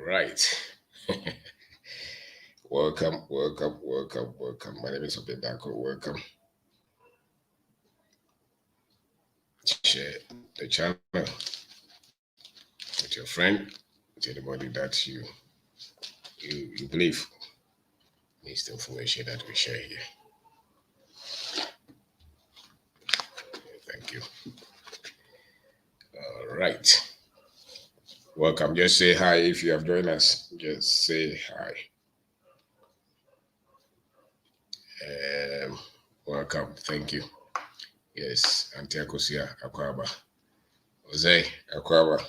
right. welcome. My name is OBENG DARKO. Welcome. Share the channel with your friend, with anybody that you believe needs the information that we share here. Thank you. All right. Welcome. Just say hi if you have joined us. Just say hi. Welcome. Thank you. Yes, Auntie Akosia Akwaba. Jose Akwaba.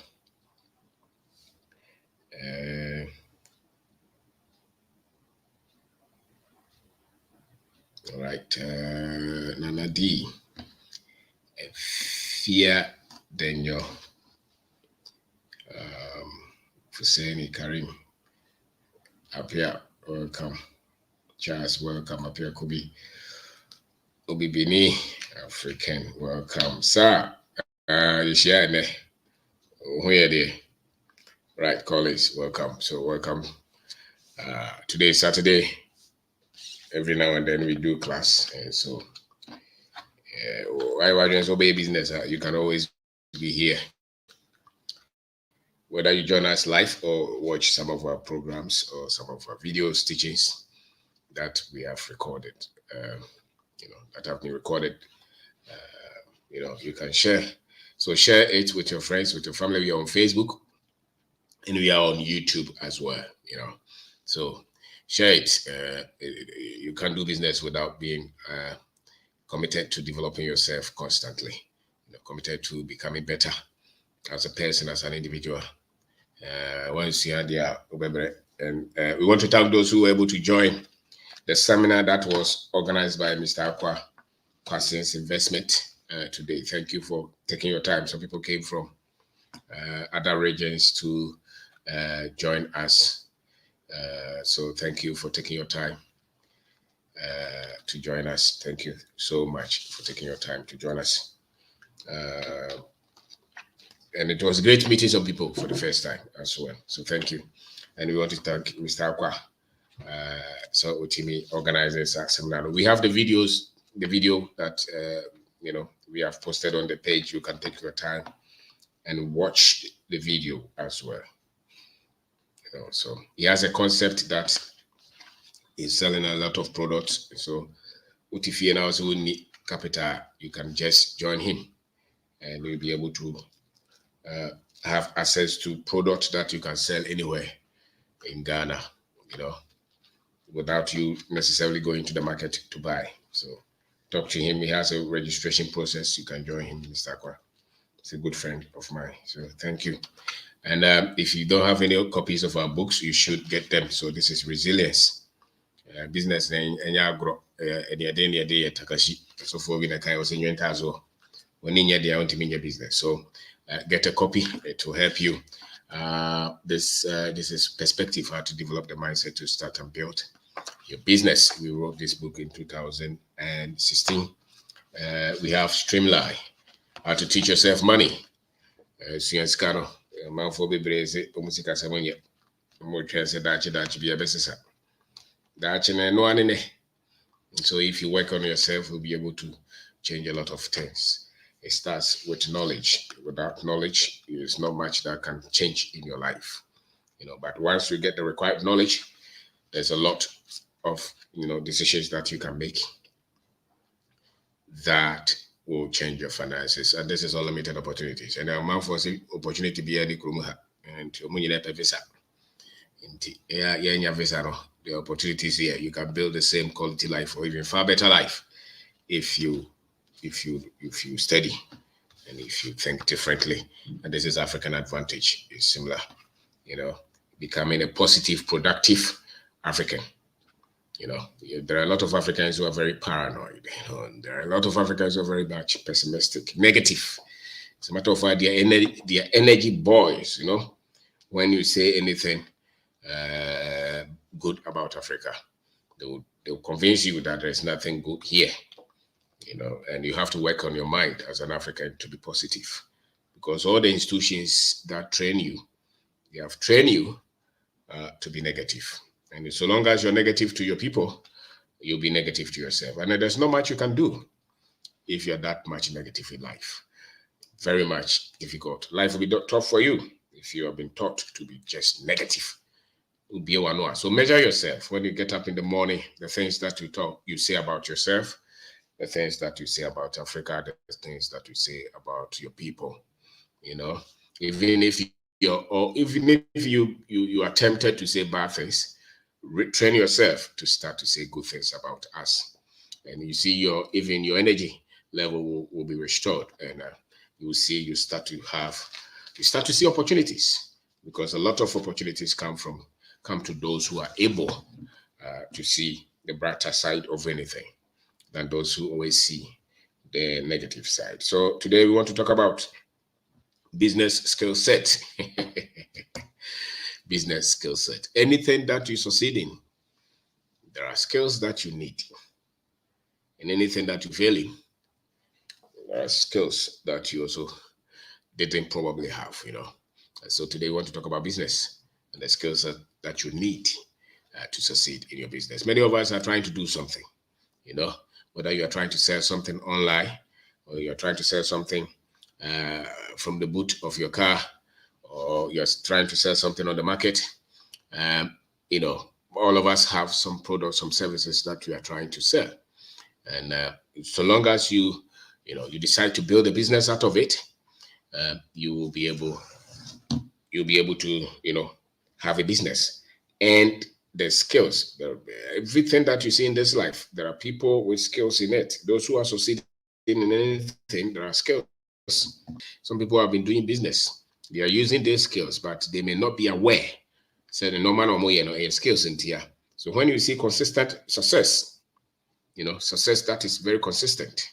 All right. Nana D. Fear Daniel. Fuseni Karim. Apia, welcome. Charles, welcome. Apia Kubi. Obibini, African, welcome. Sir, you share ne? Where there? Right, colleagues, welcome. So, welcome. Today is Saturday. Every now and then we do class. And so, why just obey business? You can always be here. Whether you join us live or watch some of our programs or some of our videos, teachings that we have recorded. That have been recorded, you can share. So share it with your friends, with your family. We are on Facebook and we are on YouTube as well, So share it. You can't do business without being committed to developing yourself constantly, committed to becoming better as a person, as an individual. Once you are there, and we want to thank those who were able to join the seminar that was organized by Mr. Akwa Kwasin's investment today. Thank you for taking your time. Some people came from other regions to join us. So thank you for taking your time to join us. Thank you so much for taking your time to join us. And it was great meeting some people for the first time as well. So thank you. And we want to thank Mr. Akwa. So Utimi organizes that seminar. We have the video that we have posted on the page. You can take your time and watch the video as well. So he has a concept that is selling a lot of products. So Utifie now also need capital. You can just join him, and you'll be able to have access to products that you can sell anywhere in Ghana. Without you necessarily going to the market to buy. So talk to him. He has a registration process. You can join him, Mr. Akwa. He's a good friend of mine. So thank you. And if you don't have any copies of our books, you should get them. So this is Resilience. Business and agro takashi. So for we kind of saying when in business. So get a copy to help you. This is perspective, how to develop the mindset to start and build your business. We wrote this book in 2016. We have Streamline, how to teach yourself money. So if you work on yourself, you'll be able to change a lot of things. It starts with knowledge. Without knowledge, there's not much that can change in your life. But once you get the required knowledge, there's a lot of decisions that you can make that will change your finances. And this is unlimited opportunities. And I'm out for opportunity be any krumuha and visa. The opportunities here. You can build the same quality life or even far better life if you study and if you think differently. And this is African advantage. It's similar, becoming a positive, productive African. There are a lot of Africans who are very paranoid. There are a lot of Africans who are very much pessimistic, negative. As a matter of fact, they are energy boys. When you say anything good about Africa, they'll convince you that there's nothing good here. And you have to work on your mind as an African to be positive, because all the institutions that train you, they have trained you to be negative. And so long as you're negative to your people, you'll be negative to yourself. And there's not much you can do if you're that much negative in life. Very much difficult. Life will be tough for you if you have been taught to be just negative. So measure yourself when you get up in the morning, the things that you say about yourself, the things that you say about Africa, the things that you say about your people. Even if you are tempted to say bad things, train yourself to start to say good things about us, and you see your energy level will be restored, and you start to see opportunities, because a lot of opportunities come to those who are able to see the brighter side of anything than those who always see the negative side. So today we want to talk about business skill set. Business skill set. Anything that you succeed in, there are skills that you need. And anything that you fail in, there are skills that you also didn't probably have, And so today we want to talk about business and the skills that you need to succeed in your business. Many of us are trying to do something, whether you are trying to sell something online or you're trying to sell something from the boot of your car, or you're trying to sell something on the market. All of us have some products, some services that we are trying to sell. And so long as you decide to build a business out of it, you'll be able to, have a business. And the skills, everything that you see in this life, there are people with skills in it. Those who are succeeding in anything, there are skills. Some people have been doing business. They are using these skills, but they may not be aware. So the normal skills in here. So when you see consistent success, success that is very consistent,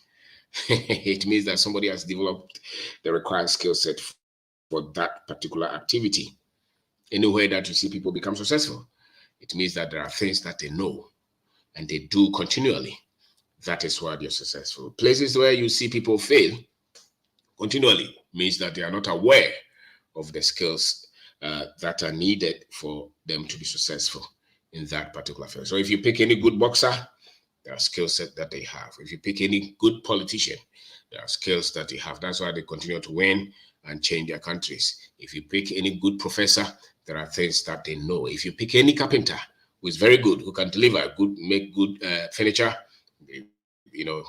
it means that somebody has developed the required skill set for that particular activity. Anywhere that you see people become successful, it means that there are things that they know and they do continually. That is why they're successful. Places where you see people fail continually means that they are not aware of the skills that are needed for them to be successful in that particular field. So if you pick any good boxer, there are skill set that they have. If you pick any good politician, there are skills that they have. That's why they continue to win and change their countries. If you pick any good professor, there are things that they know. If you pick any carpenter who is very good, who can make good furniture,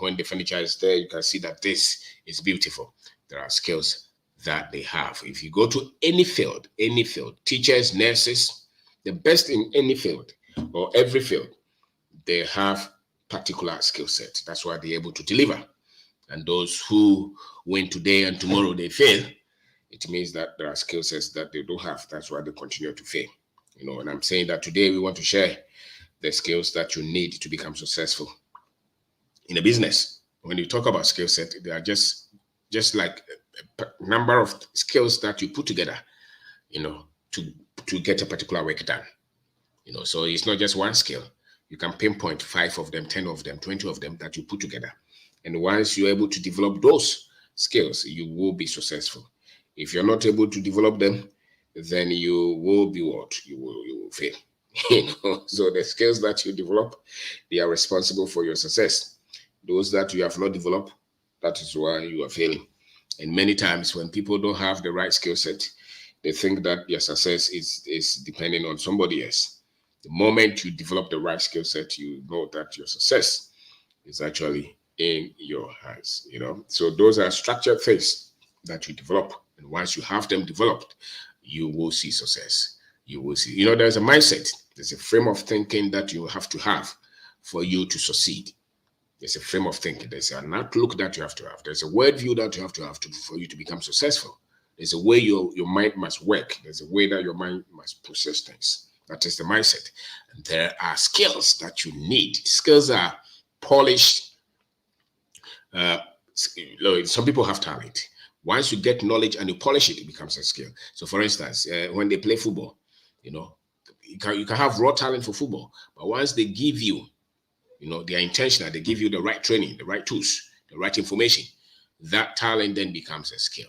when the furniture is there, you can see that this is beautiful. There are skills that they have. If you go to any field, teachers, nurses, the best in any field or every field, they have particular skill set. That's why they're able to deliver. And those who win today and tomorrow they fail, it means that there are skill sets that they don't have. That's why they continue to fail. And I'm saying that today we want to share the skills that you need to become successful in a business. When you talk about skill set, they are just like a number of skills that you put together, to get a particular work done. So it's not just one skill. You can pinpoint 5 of them, 10 of them, 20 of them that you put together. And once you're able to develop those skills, you will be successful. If you're not able to develop them, then you will be what? You will fail. So the skills that you develop, they are responsible for your success. Those that you have not developed, that is why you are failing. And many times when people don't have the right skill set, they think that their success is depending on somebody else. The moment you develop the right skill set, you know that your success is actually in your hands. So those are structured things that you develop. And once you have them developed, you will see success. You will see. There's a mindset. There's a frame of thinking that you have to have for you to succeed. There's a frame of thinking. There's an outlook that you have to have. There's a worldview that you have to have for you to become successful. There's a way your mind must work. There's a way that your mind must process things. That is the mindset. And there are skills that you need. Skills are polished. Some people have talent. Once you get knowledge and you polish it, it becomes a skill. So for instance, when they play football, you can have raw talent for football. But once they give you, they are intentional, they give you the right training, the right tools, the right information, that talent then becomes a skill.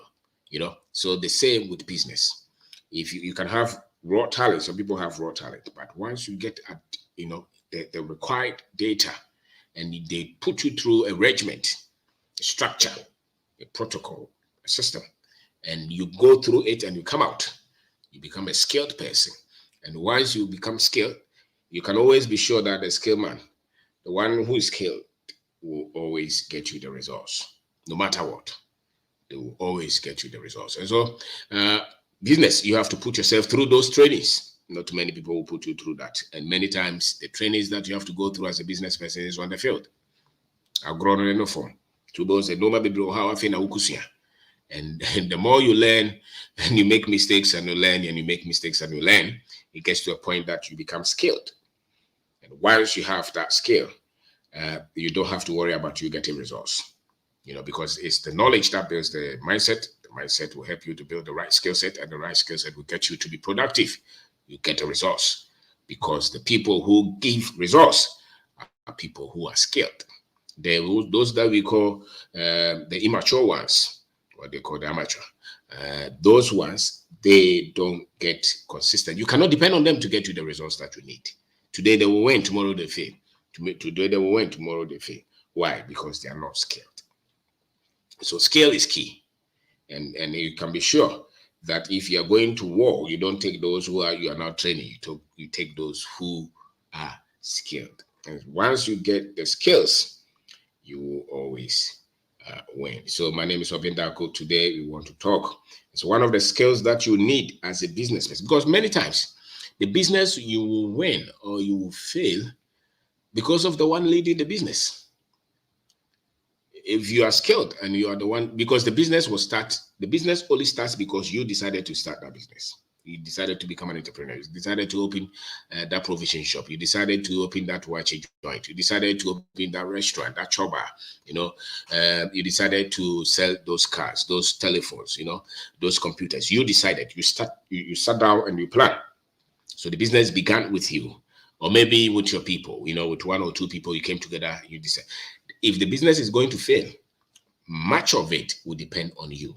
So the same with business. If you can have raw talent. Some people have raw talent, but once you get at, the required data, and they put you through a regiment, a structure, a protocol, a system, and you go through it and you come out, you become a skilled person. And once you become skilled, you can always be sure that the skilled man, the one who is skilled, will always get you the results, no matter what. They will always get you the results. And so, business, you have to put yourself through those trainings. Not many people will put you through that. And many times, the trainings that you have to go through as a business person is on the field. I've grown in no form. To those that know how I feel, and the more you learn and you make mistakes and you learn and you make mistakes and you learn, it gets to a point that you become skilled. And once you have that skill, you don't have to worry about you getting results, because it's the knowledge that builds the mindset. The mindset will help you to build the right skill set, and the right skill set will get you to be productive. You get the results because the people who give results are people who are skilled. Those that we call the immature ones, what they call the amateur, those ones, they don't get consistent. You cannot depend on them to get you the results that you need. Today they will win, tomorrow they fail. Today they will win, tomorrow they fail. Why? Because they are not skilled. So skill is key. And you can be sure that if you are going to war, you don't take those you are not training. You take those who are skilled. And once you get the skills, you will always win. So my name is OBENG DARKO. Today we want to talk. It's one of the skills that you need as a businessman, because many times the business, you will win or you will fail because of the one leading the business. If you are skilled and you are the one, because the business only starts because you decided to start that business. You decided to become an entrepreneur. You decided to open that provision shop. You decided to open that watch joint. You decided to open that restaurant, that chop bar. You decided to sell those cars, those telephones, those computers. You decided. You sat down and you plan. So the business began with you, or maybe with your people. With one or two people, you came together. You decide. If the business is going to fail, much of it will depend on you,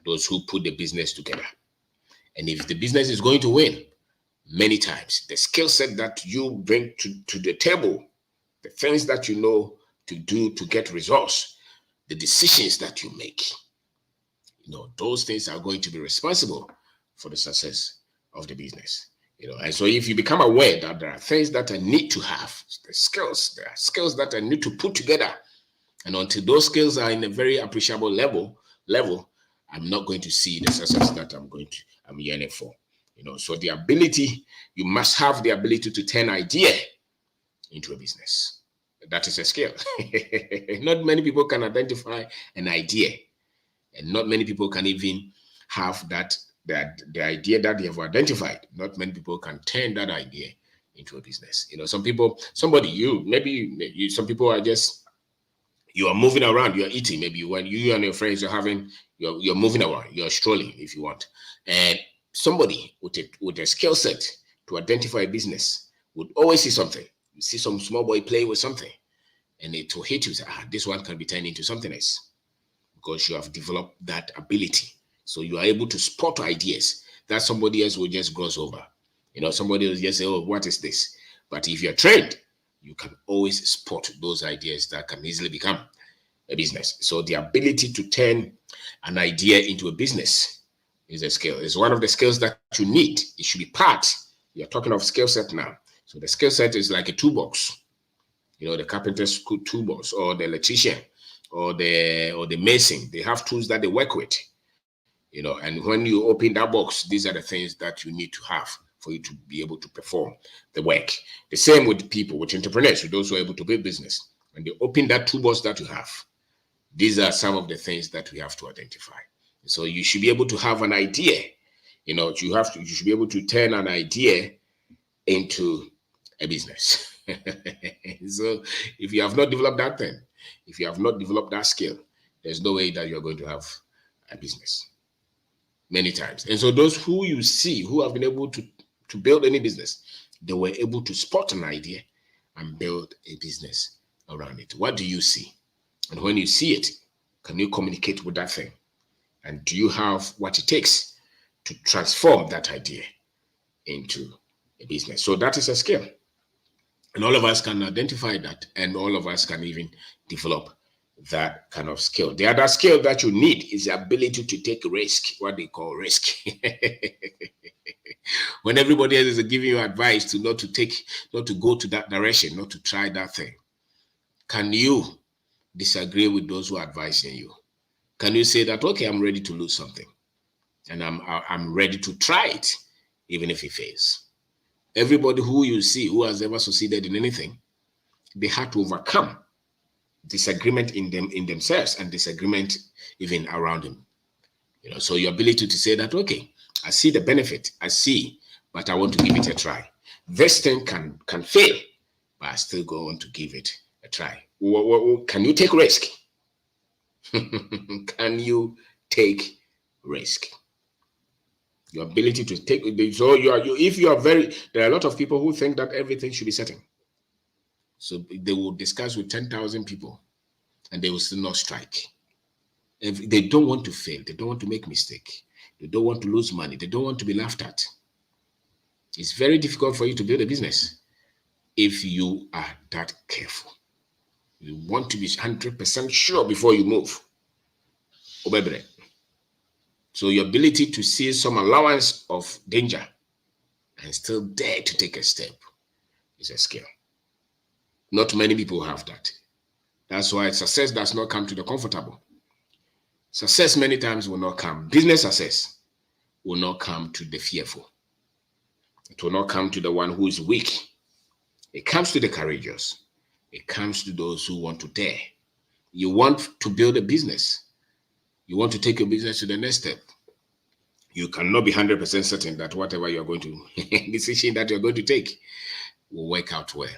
those who put the business together. And if the business is going to win, many times, the skill set that you bring to the table, the things that you know to do to get results, the decisions that you make, those things are going to be responsible for the success of the business. And so if you become aware that there are things that I need to have, there are skills that I need to put together. And until those skills are in a very appreciable level, I'm not going to see the success that I'm yearning for. So the ability, you must have the ability to turn idea into a business. That is a skill. Not many people can identify an idea, and not many people can even have that the idea that they have identified. Not many people can turn that idea into a business. Some people, some people are just, you are moving around, you're eating, maybe when you and your friends you're moving around, you're strolling if you want. And somebody with a skill set to identify a business would always see something. You see some small boy playing with something, and it will hit you, say, this one can be turned into something else, because you have developed that ability. So you are able to spot ideas that somebody else will just gloss over. Somebody will just say, oh, what is this? But if you're trained, you can always spot those ideas that can easily become a business. So the ability to turn an idea into a business is a skill. It's one of the skills that you need. It should be part. You're talking of skill set now. So the skill set is like a toolbox. The carpenter's toolbox, or the electrician, or the mason. They have tools that they work with. And when you open that box, these are the things that you need to have for you to be able to perform the work. The same with people, with entrepreneurs, with those who are able to build business. When they open that toolbox that you have, these are some of the things that we have to identify. So you should be able to have an idea. You should be able to turn an idea into a business. So if you have not developed that thing, if you have not developed that skill, there's no way that you're going to have a business. Many times. And so those who you see who have been able to build any business, they were able to spot an idea and build a business around it. What do you see? And when you see it, can you communicate with that thing? And do you have what it takes to transform that idea into a business. So that is a skill. And all of us can identify that, and all of us can even develop that kind of skill. The other skill that you need is the ability to take risk, what they call risk. When everybody else is giving you advice to not to go to that direction, not to try that thing, can you disagree with those who are advising you? Can you say that, okay, I'm ready to lose something, and I'm ready to try it, even if it fails? Everybody who you see who has ever succeeded in anything, they had to overcome disagreement in themselves and disagreement even around them. So your ability to say that, okay, I see the benefit, but I want to give it a try. This thing can fail, but I still go on to give it a try. Can you take risk? Can you take risk? Your ability to take, so there are a lot of people who think that everything should be certain. So they will discuss with 10,000 people and they will still not strike. If they don't want to fail, they don't want to make mistake, they don't want to lose money, they don't want to be laughed at. It's very difficult for you to build a business if you are that careful. You want to be 100% sure before you move. So your ability to see some allowance of danger and still dare to take a step is a skill. Not many people have that. That's why success does not come to the comfortable. Success many times will not come. Business success will not come to the fearful. It will not come to the one who is weak. It comes to the courageous. It comes to those who want to dare. You want to build a business. You want to take your business to the next step. You cannot be 100% certain that whatever you're going to, decision that you're going to take will work out well.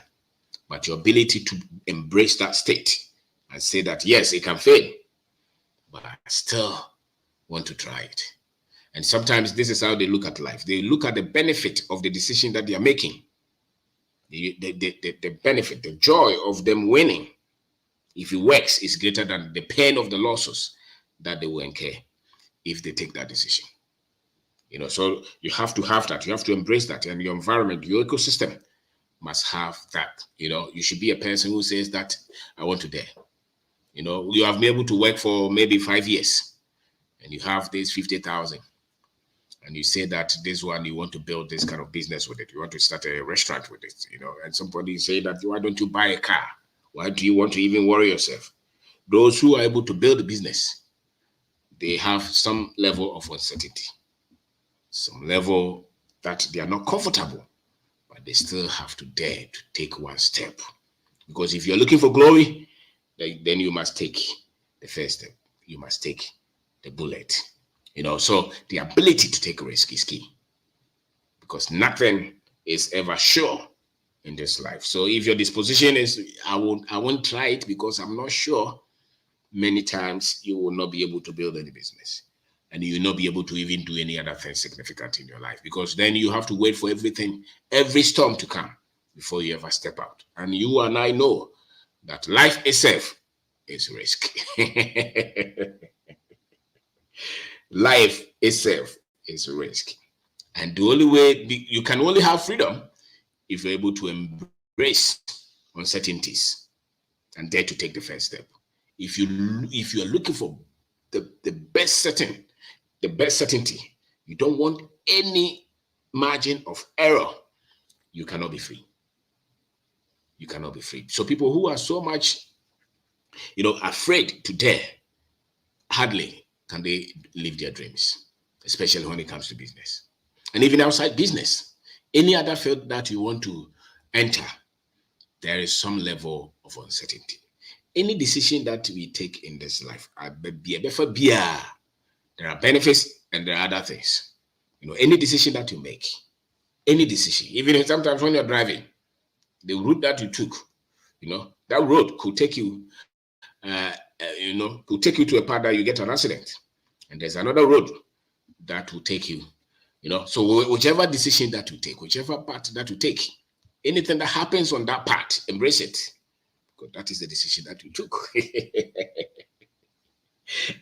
But your ability to embrace that state and say that, yes, it can fail, but I still want to try it. And sometimes this is how they look at life. They look at the benefit of the decision that they are making. The benefit, the joy of them winning, if it works, is greater than the pain of the losses that they will incur if they take that decision. So you have to have that. You have to embrace that. And your environment, your ecosystem must have that. You should be a person who says that I want to dare. You have been able to work for maybe 5 years and you have this 50,000 and you say that this one, you want to build this kind of business with it. You want to start a restaurant with it, and somebody say that, why don't you buy a car? Why do you want to even worry yourself? Those who are able to build a business, they have some level of uncertainty, some level that they are not comfortable, but they still have to dare to take one step. Because if you're looking for glory, then you must take the first step. You must take the bullet. So the ability to take a risk is key, because nothing is ever sure in this life. So if your disposition is, I won't try it because I'm not sure, many times you will not be able to build any business, and you will not be able to even do any other thing significant in your life, because then you have to wait for every storm to come before you ever step out. And you and I know that life itself is risk. Life itself is risk. And the only way you can only have freedom if you're able to embrace uncertainties and dare to take the first step. If you are looking for the best certainty, you don't want any margin of error, you cannot be free. You cannot be free. So people who are so much, afraid to dare, hardly can they live their dreams, especially when it comes to business. And even outside business, any other field that you want to enter, there is some level of uncertainty. Any decision that we take in this life, there are benefits and there are other things. Any decision that you make, any decision, even if sometimes when you're driving, the route that you took, that road could take you, could take you to a part that you get an accident. And there's another road that will take you, so whichever decision that you take, whichever path that you take, anything that happens on that path, embrace it, because that is the decision that you took.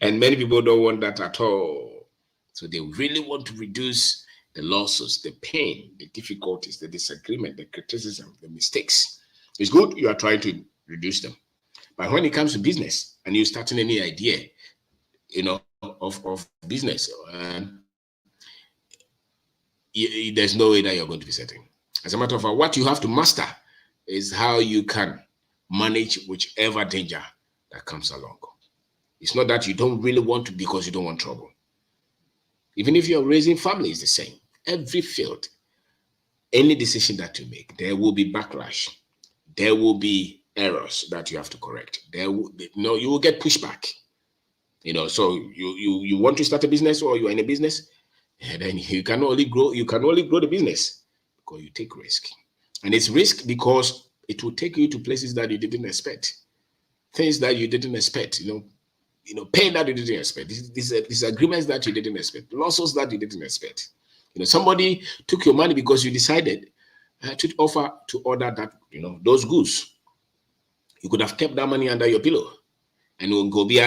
And many people don't want that at all. So they really want to reduce the losses, the pain, the difficulties, the disagreement, the criticism, the mistakes. It's good you are trying to reduce them. But when it comes to business and you're starting any idea, of business, there's no way that you're going to be certain. As a matter of fact, what you have to master is how you can manage whichever danger that comes along. It's not that you don't really want to because you don't want trouble. Even if you're raising family, it's the same. Every field, any decision that you make, there will be backlash. There will be errors that you have to correct. You will get pushback. So you want to start a business or you're in a business, and then you can only grow the business because you take risk. And it's risk because it will take you to places that you didn't expect, things that you didn't expect, pain that you didn't expect, disagreements that you didn't expect, losses that you didn't expect. Somebody took your money because you decided to offer to order that, those goods. You could have kept that money under your pillow and go be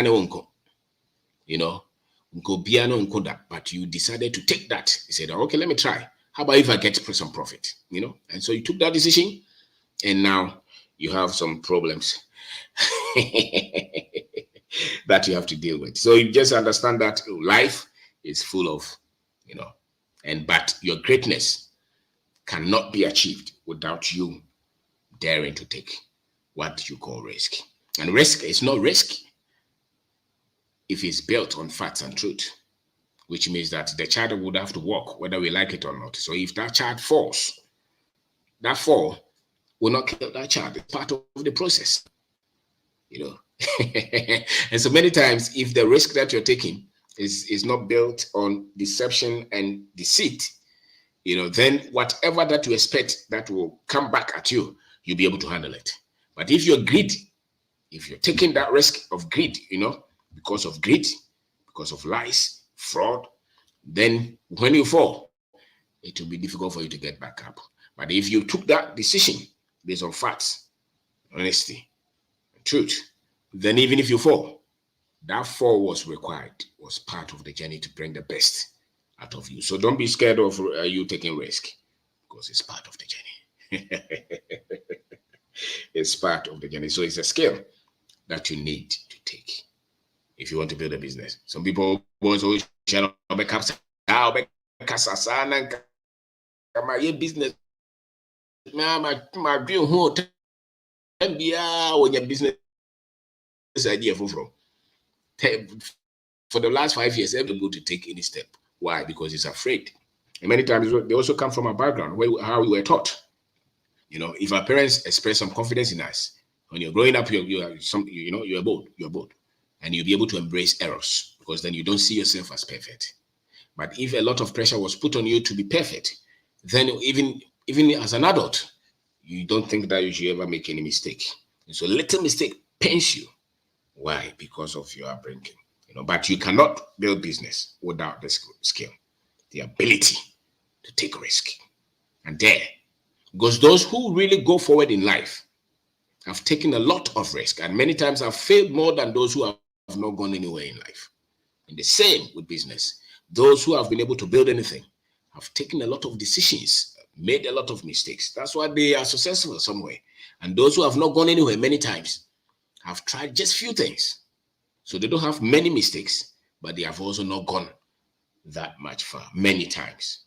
but you decided to take that. You said, okay, let me try. How about if I get some profit? And so you took that decision, and now you have some problems that you have to deal with. So you just understand that life is full of, but your greatness cannot be achieved without you daring to take what you call risk. And risk is not risk if it's built on facts and truth, which means that the child would have to walk, whether we like it or not. So if that child falls, that fall will not kill that child. It's part of the process, And so many times, if the risk that you're taking is not built on deception and deceit, then whatever that you expect that will come back at you, you'll be able to handle it. But if you're greedy, if you're taking that risk of greed, because of greed, because of lies, fraud, then when you fall, it will be difficult for you to get back up. But if you took that decision based on facts, honesty, and truth, then even if you fall, that fall was part of the journey to bring the best out of you. So don't be scared of you taking risk, because it's part of the journey. It's part of the journey. So it's a skill that you need to take if you want to build a business. Some people business when your business idea for the last 5 years, able to take any step. Why? Because he's afraid. And many times they also come from a background how we were taught. If our parents express some confidence in us, when you're growing up, you're bold, and you'll be able to embrace errors, because then you don't see yourself as perfect. But if a lot of pressure was put on you to be perfect, then even as an adult, you don't think that you should ever make any mistake. And so little mistake pains you. Why? Because of your upbringing. But you cannot build business without the skill, the ability to take risk and dare. Because those who really go forward in life have taken a lot of risk, and many times have failed more than those who have not gone anywhere in life. And the same with business. Those who have been able to build anything have taken a lot of decisions, made a lot of mistakes. That's why they are successful somewhere. And those who have not gone anywhere many times have tried just few things. So they don't have many mistakes, but they have also not gone that much far. Many times.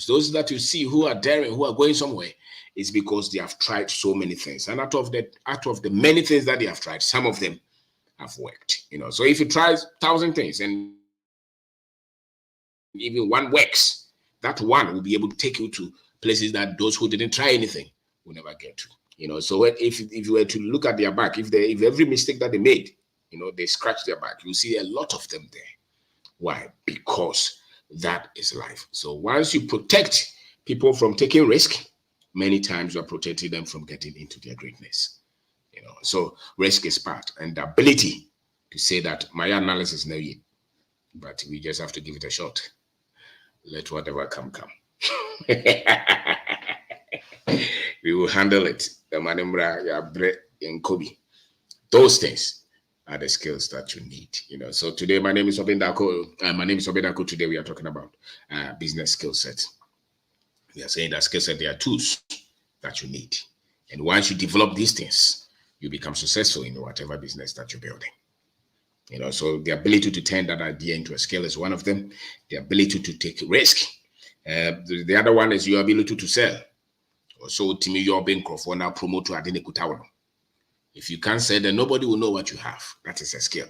Those that you see who are daring, who are going somewhere, is because they have tried so many things. And out of the many things that they have tried, some of them have worked. So if you try 1,000 things and even one works, that one will be able to take you to places that those who didn't try anything will never get to. So if you were to look at their back, if every mistake that they made, they scratch their back, you see a lot of them there. Why? Because that is life. So once you protect people from taking risk, many times you are protecting them from getting into their greatness. So risk is part, and the ability to say that my analysis no yet, but we just have to give it a shot. Let whatever come. We will handle it. The Manembra, Yabre, and Kobe. Those things are the skills that you need. So today my name is OBENG DARKO. Today we are talking about business skill set. We are saying that skill set, they are tools that you need. And once you develop these things, you become successful in whatever business that you're building. So the ability to turn that idea into a skill is one of them. The ability to take risk. The other one is your ability to sell. So to me, you're being for now promote to Adine Kutawano. If you can't sell, then nobody will know what you have. That is a skill.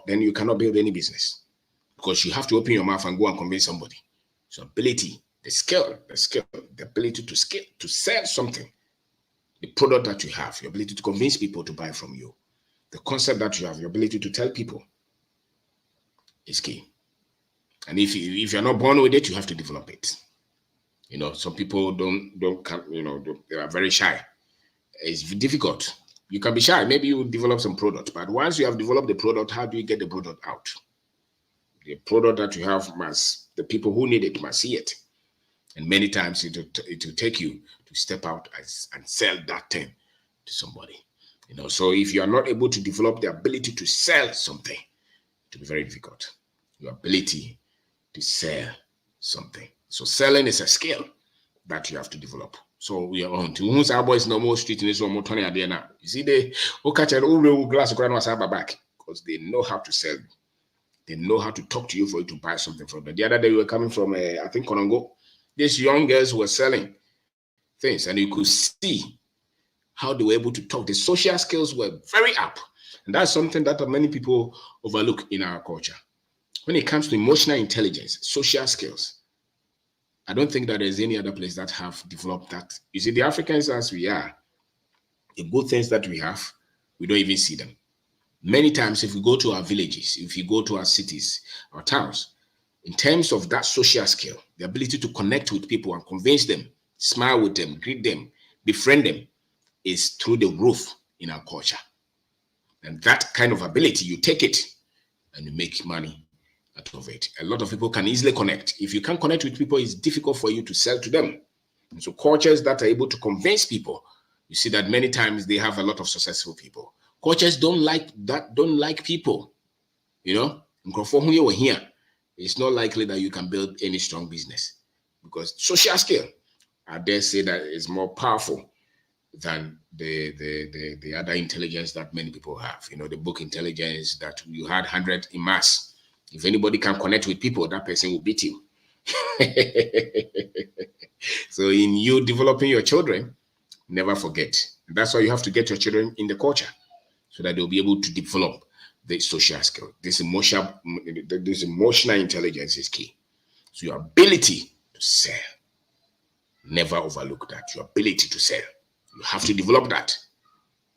Then you cannot build any business because you have to open your mouth and go and convince somebody. So ability, the ability to sell something, the product that you have, your ability to convince people to buy from you, the concept that you have, your ability to tell people is key. And if you're not born with it, you have to develop it. Some people don't come, they are very shy. It's difficult. You can be shy. Maybe you develop some product, but once you have developed the product, how do you get the product out? The product that you have the people who need it must see it. And many times it will take you to step out and sell that thing to somebody. So if you are not able to develop the ability to sell something, it will be very difficult. Your ability to sell something. So selling is a skill that you have to develop. So we are on to who's our boys no more street in this one more Tony idea now. You see, they catch an old glass of ground back because they know how to sell. They know how to talk to you for you to buy something from them. The other day we were coming from I think Konongo. These young girls were selling things, and you could see how they were able to talk. The social skills were very up. And that's something that many people overlook in our culture. When it comes to emotional intelligence, social skills, I don't think that there's any other place that have developed that. You see, the Africans as we are, the good things that we have, we don't even see them. Many times, if we go to our villages, if you go to our cities, our towns, in terms of that social skill, the ability to connect with people and convince them, smile with them, greet them, befriend them, is through the roof in our culture. And that kind of ability, you take it and you make money out of it. A lot of people can easily connect. If you can't connect with people, it's difficult for you to sell to them. And so cultures that are able to convince people, you see that many times they have a lot of successful people. Cultures don't like people. From here or here, it's not likely that you can build any strong business because social skill, I dare say, that is more powerful than the other intelligence that many people have. The book intelligence that you had 100 in mass. If anybody can connect with people, that person will beat you. So in you developing your children, never forget. That's why you have to get your children in the culture so that they'll be able to develop the social skill. This emotional intelligence is key. So your ability to sell, never overlook that. Your ability to sell. You have to develop that.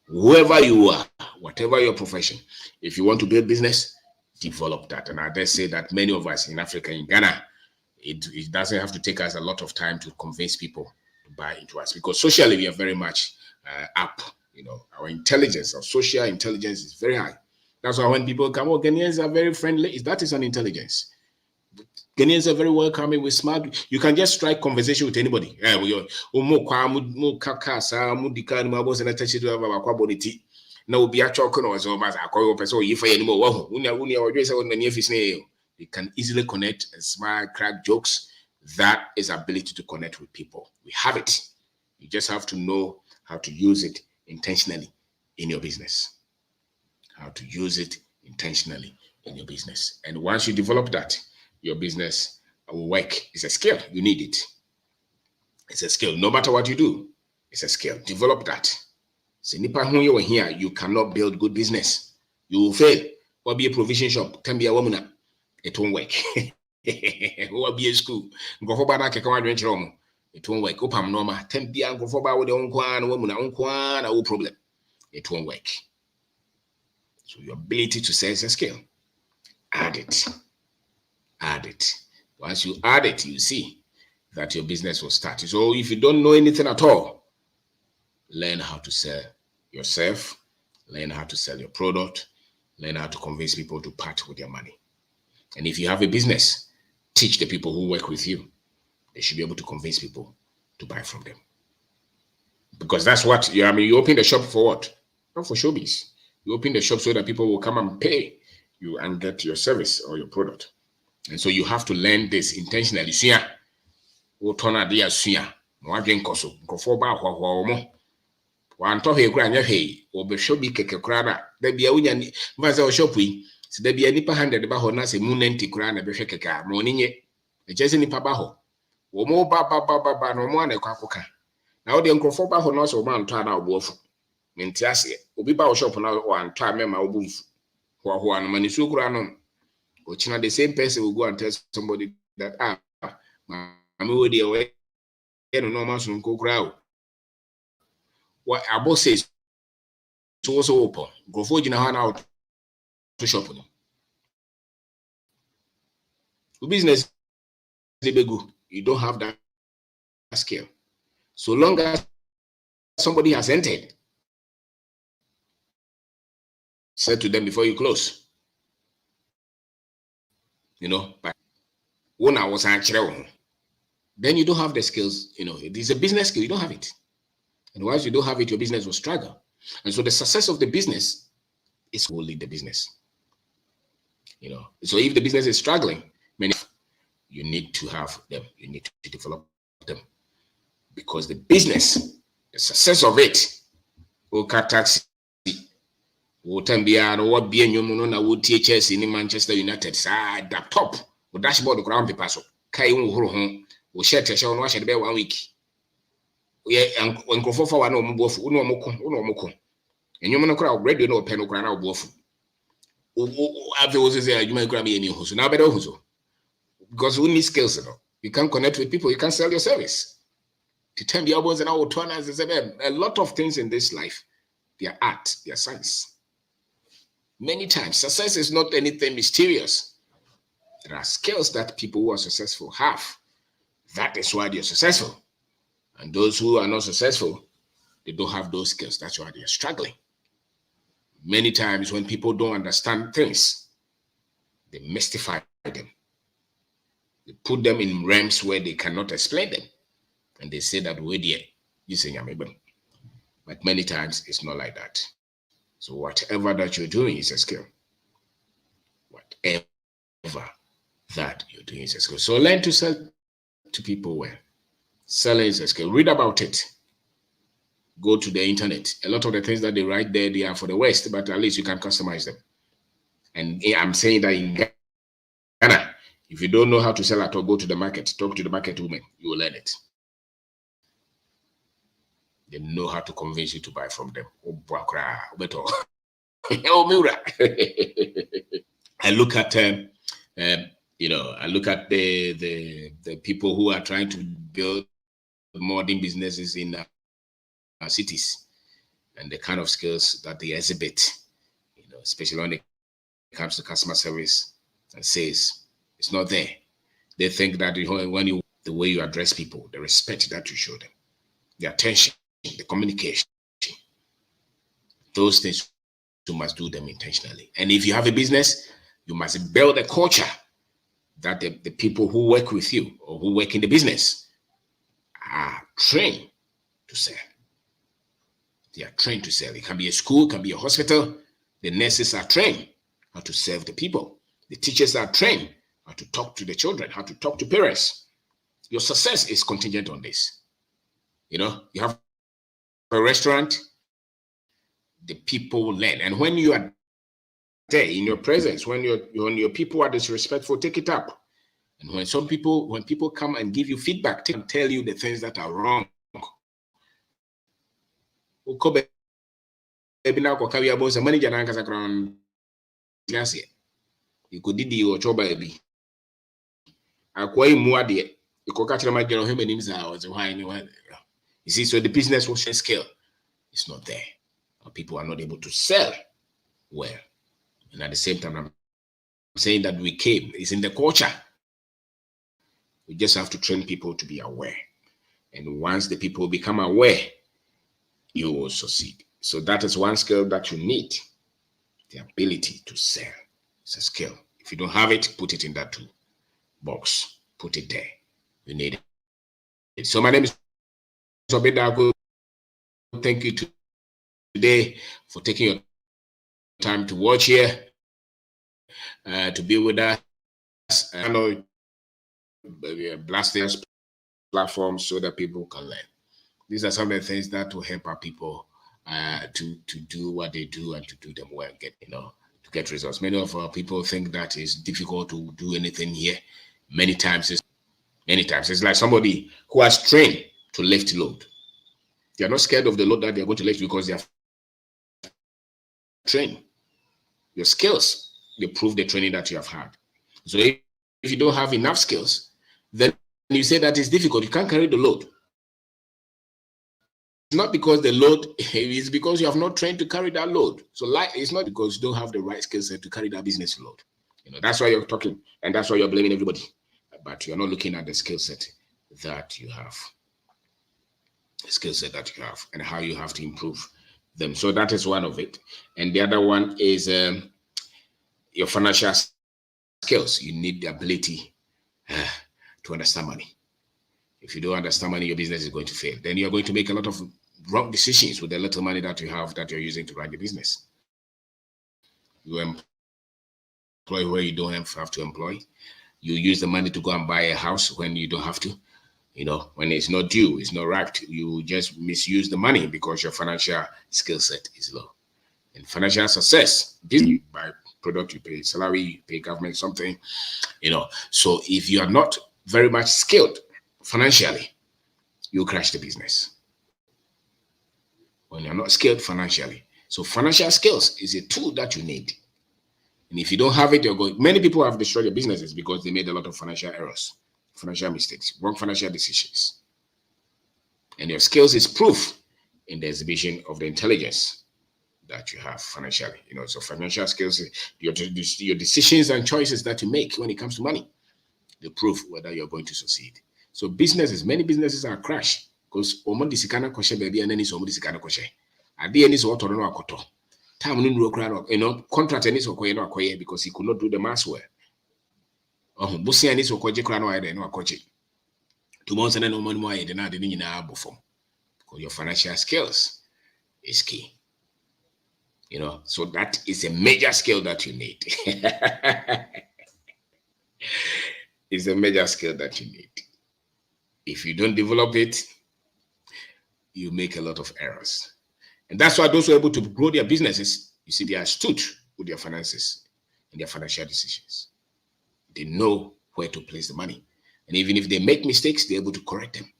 Whoever you are, whatever your profession, if you want to build business, develop that. And I dare say that many of us in Africa, in Ghana, it doesn't have to take us a lot of time to convince people to buy into us because socially we are very much up. Our intelligence, our social intelligence is very high. That's why when people come, Ghanaians are very friendly. That is an intelligence. Ghanaians are very welcoming. We're smart. You can just strike conversation with anybody. They can easily connect and smile, crack jokes. That is ability to connect with people. We have it. You just have to know how to use it intentionally in your business. How to use it intentionally in your business. And once you develop that, your business will work. It's a skill. You need it. It's a skill. No matter what you do, it's a skill. Develop that. So here, you cannot build good business. You will fail. Or be a provision shop. Can be a woman. It won't work. Or be a school. It won't work. Opam normal. Tempia go for with the own woman, no problem. It won't work. So your ability to sell is a skill. Add it. Add it. Once you add it, you see that your business will start. So if you don't know anything at all, learn how to sell yourself, learn how to sell your product, learn how to convince people to part with their money. And if you have a business, teach the people who work with you. They should be able to convince people to buy from them. Because that's what you, I mean, you open the shop for what? Not for showbiz. You open the shop so that people will come and pay you and get your service or your product. And so you have to learn this intentionally. Suya, wo tona dia suya. Mo adwen koso. Nkofo ba hwahwa mo. Wan to he kura nya he. Wo be shobi keke kura na. Da bia unya ni mfa o shop yi. Se da bia nipa 100 ba ho na se mu 90 kura na be hwe keke mo ni nye. E jese nipa ba ho. Wo mo ba no mo ana kwa akoka. Na wo de nkofo ba ho no so ma nto ana obuofu. Menti ase. Obi ba wo shop na wo anto amema obumfu. Hwahwa no mani su kura no. Ochina the same person will go and tell somebody that mami wo dey we no normal so nko kura o. What abo says so also open. Go for gina ha na to shop no. Business dey begu. You don't have that skill. So long as somebody has entered, say to them before you close. You know, but when I was actually, then you don't have the skills. You know, it is a business skill, you don't have it. And once you don't have it, your business will struggle. And so the success of the business is wholly the business. You know, so if the business is struggling, you need to have them, you need to develop them. Because the business, the success of it, will cut taxi. Wotambia no what be no na wo THS in Manchester United side that top wo dashboard ground paper so kai wo horo ho wo shirt e no wa be 1 week ye enkofo fa wa na ombofu wo no omoko enyom no kra radio no pe no kra na obofu ave wo say adwuma kra me ni ho so na be do ho so because we need skills no you can connect with people, you can sell your service to tell the others and our turners a lot of things in this life, their art, their science. Many times, success is not anything mysterious. There are skills that people who are successful have. That is why they're successful. And those who are not successful, they don't have those skills. That's why they're struggling. Many times when people don't understand things, they mystify them. They put them in realms where they cannot explain them. And they say that we're there. You say, but many times it's not like that. So whatever that you're doing is a skill. Whatever that you're doing is a skill. So learn to sell to people well. Selling is a skill. Read about it. Go to the internet. A lot of the things that they write there, they are for the West, but at least you can customize them. And I'm saying that in Ghana, if you don't know how to sell at all, go to the market. Talk to the market women. You will learn it. They know how to convince you to buy from them. I look at I look at the people who are trying to build modern businesses in cities and the kind of skills that they exhibit, especially when it comes to customer service and sales, it's not there. They think that when the way you address people, the respect that you show them, the attention, the communication, those things you must do them intentionally. And if you have a business, you must build a culture that the people who work with you or who work in the business are trained to sell. They are trained to sell. It can be a school, it can be a hospital. The nurses are trained how to serve the people. The teachers are trained how to talk to the children, how to talk to parents. Your success is contingent on this. You have a restaurant, the people will learn. And when you are there in your presence, when your people are disrespectful, take it up. And when people come and give you feedback, and tell you the things that are wrong. You could did your job baby. You see, so the business was scale. It's not there. People are not able to sell well. And at the same time, I'm saying that it's in the culture. We just have to train people to be aware. And once the people become aware, you will succeed. So that is one skill that you need. The ability to sell. It's a skill. If you don't have it, put it in that box. Put it there. You need it. So my name is OBENG DARKO. thank you today for taking your time to watch here, to be with us. I know blasting us platforms so that people can learn. These are some of the things that will help our people to do what they do and to do them well, to get results. Many of our people think that it's difficult to do anything here. Many times it's like somebody who has trained to lift load. They are not scared of the load that they're going to lift because they have trained. Your skills, they prove the training that you have had. So if you don't have enough skills, then you say that it's difficult. You can't carry the load. It's not because the load is because you have not trained to carry that load. So it's not because you don't have the right skill set to carry that business load. That's why you're talking, and that's why you're blaming everybody. But you're not looking at the skill set that you have. The skill set that you have and how you have to improve them. So that is one of it. And the other one is your financial skills. You need the ability to understand money. If you don't understand money, your business is going to fail. Then you're going to make a lot of wrong decisions with the little money that you have that you're using to run the business. You employ where you don't have to employ. You use the money to go and buy a house when you don't have to. When it's not due, it's not right. You just misuse the money because your financial skill set is low. And financial success, you buy product, you pay salary, you pay government something, So if you are not very much skilled financially, you crash the business. When you're not skilled financially. So financial skills is a tool that you need. And if you don't have it, many people have destroyed their businesses because they made a lot of financial errors, financial mistakes, wrong financial decisions. And your skills is proof in the exhibition of the intelligence that you have financially. So financial skills, your decisions and choices that you make when it comes to money, they prove whether you're going to succeed. So many businesses are crashed because omo disikana kwashe baby and then is omo disikana kwashe. Ade any so to no akoto. Time no contract any so koye no akoye because he could not do the mass well. Busi any so koje kra no aye no akoje. 2 months and no money more aye na de nyina abofom. Because your financial skills is key. So that is a major skill that you need. It's a major skill that you need. If you don't develop it, you make a lot of errors. And that's why those who are able to grow their businesses, you see, they are astute with their finances and their financial decisions. They know where to place the money. And even if they make mistakes, they're able to correct them.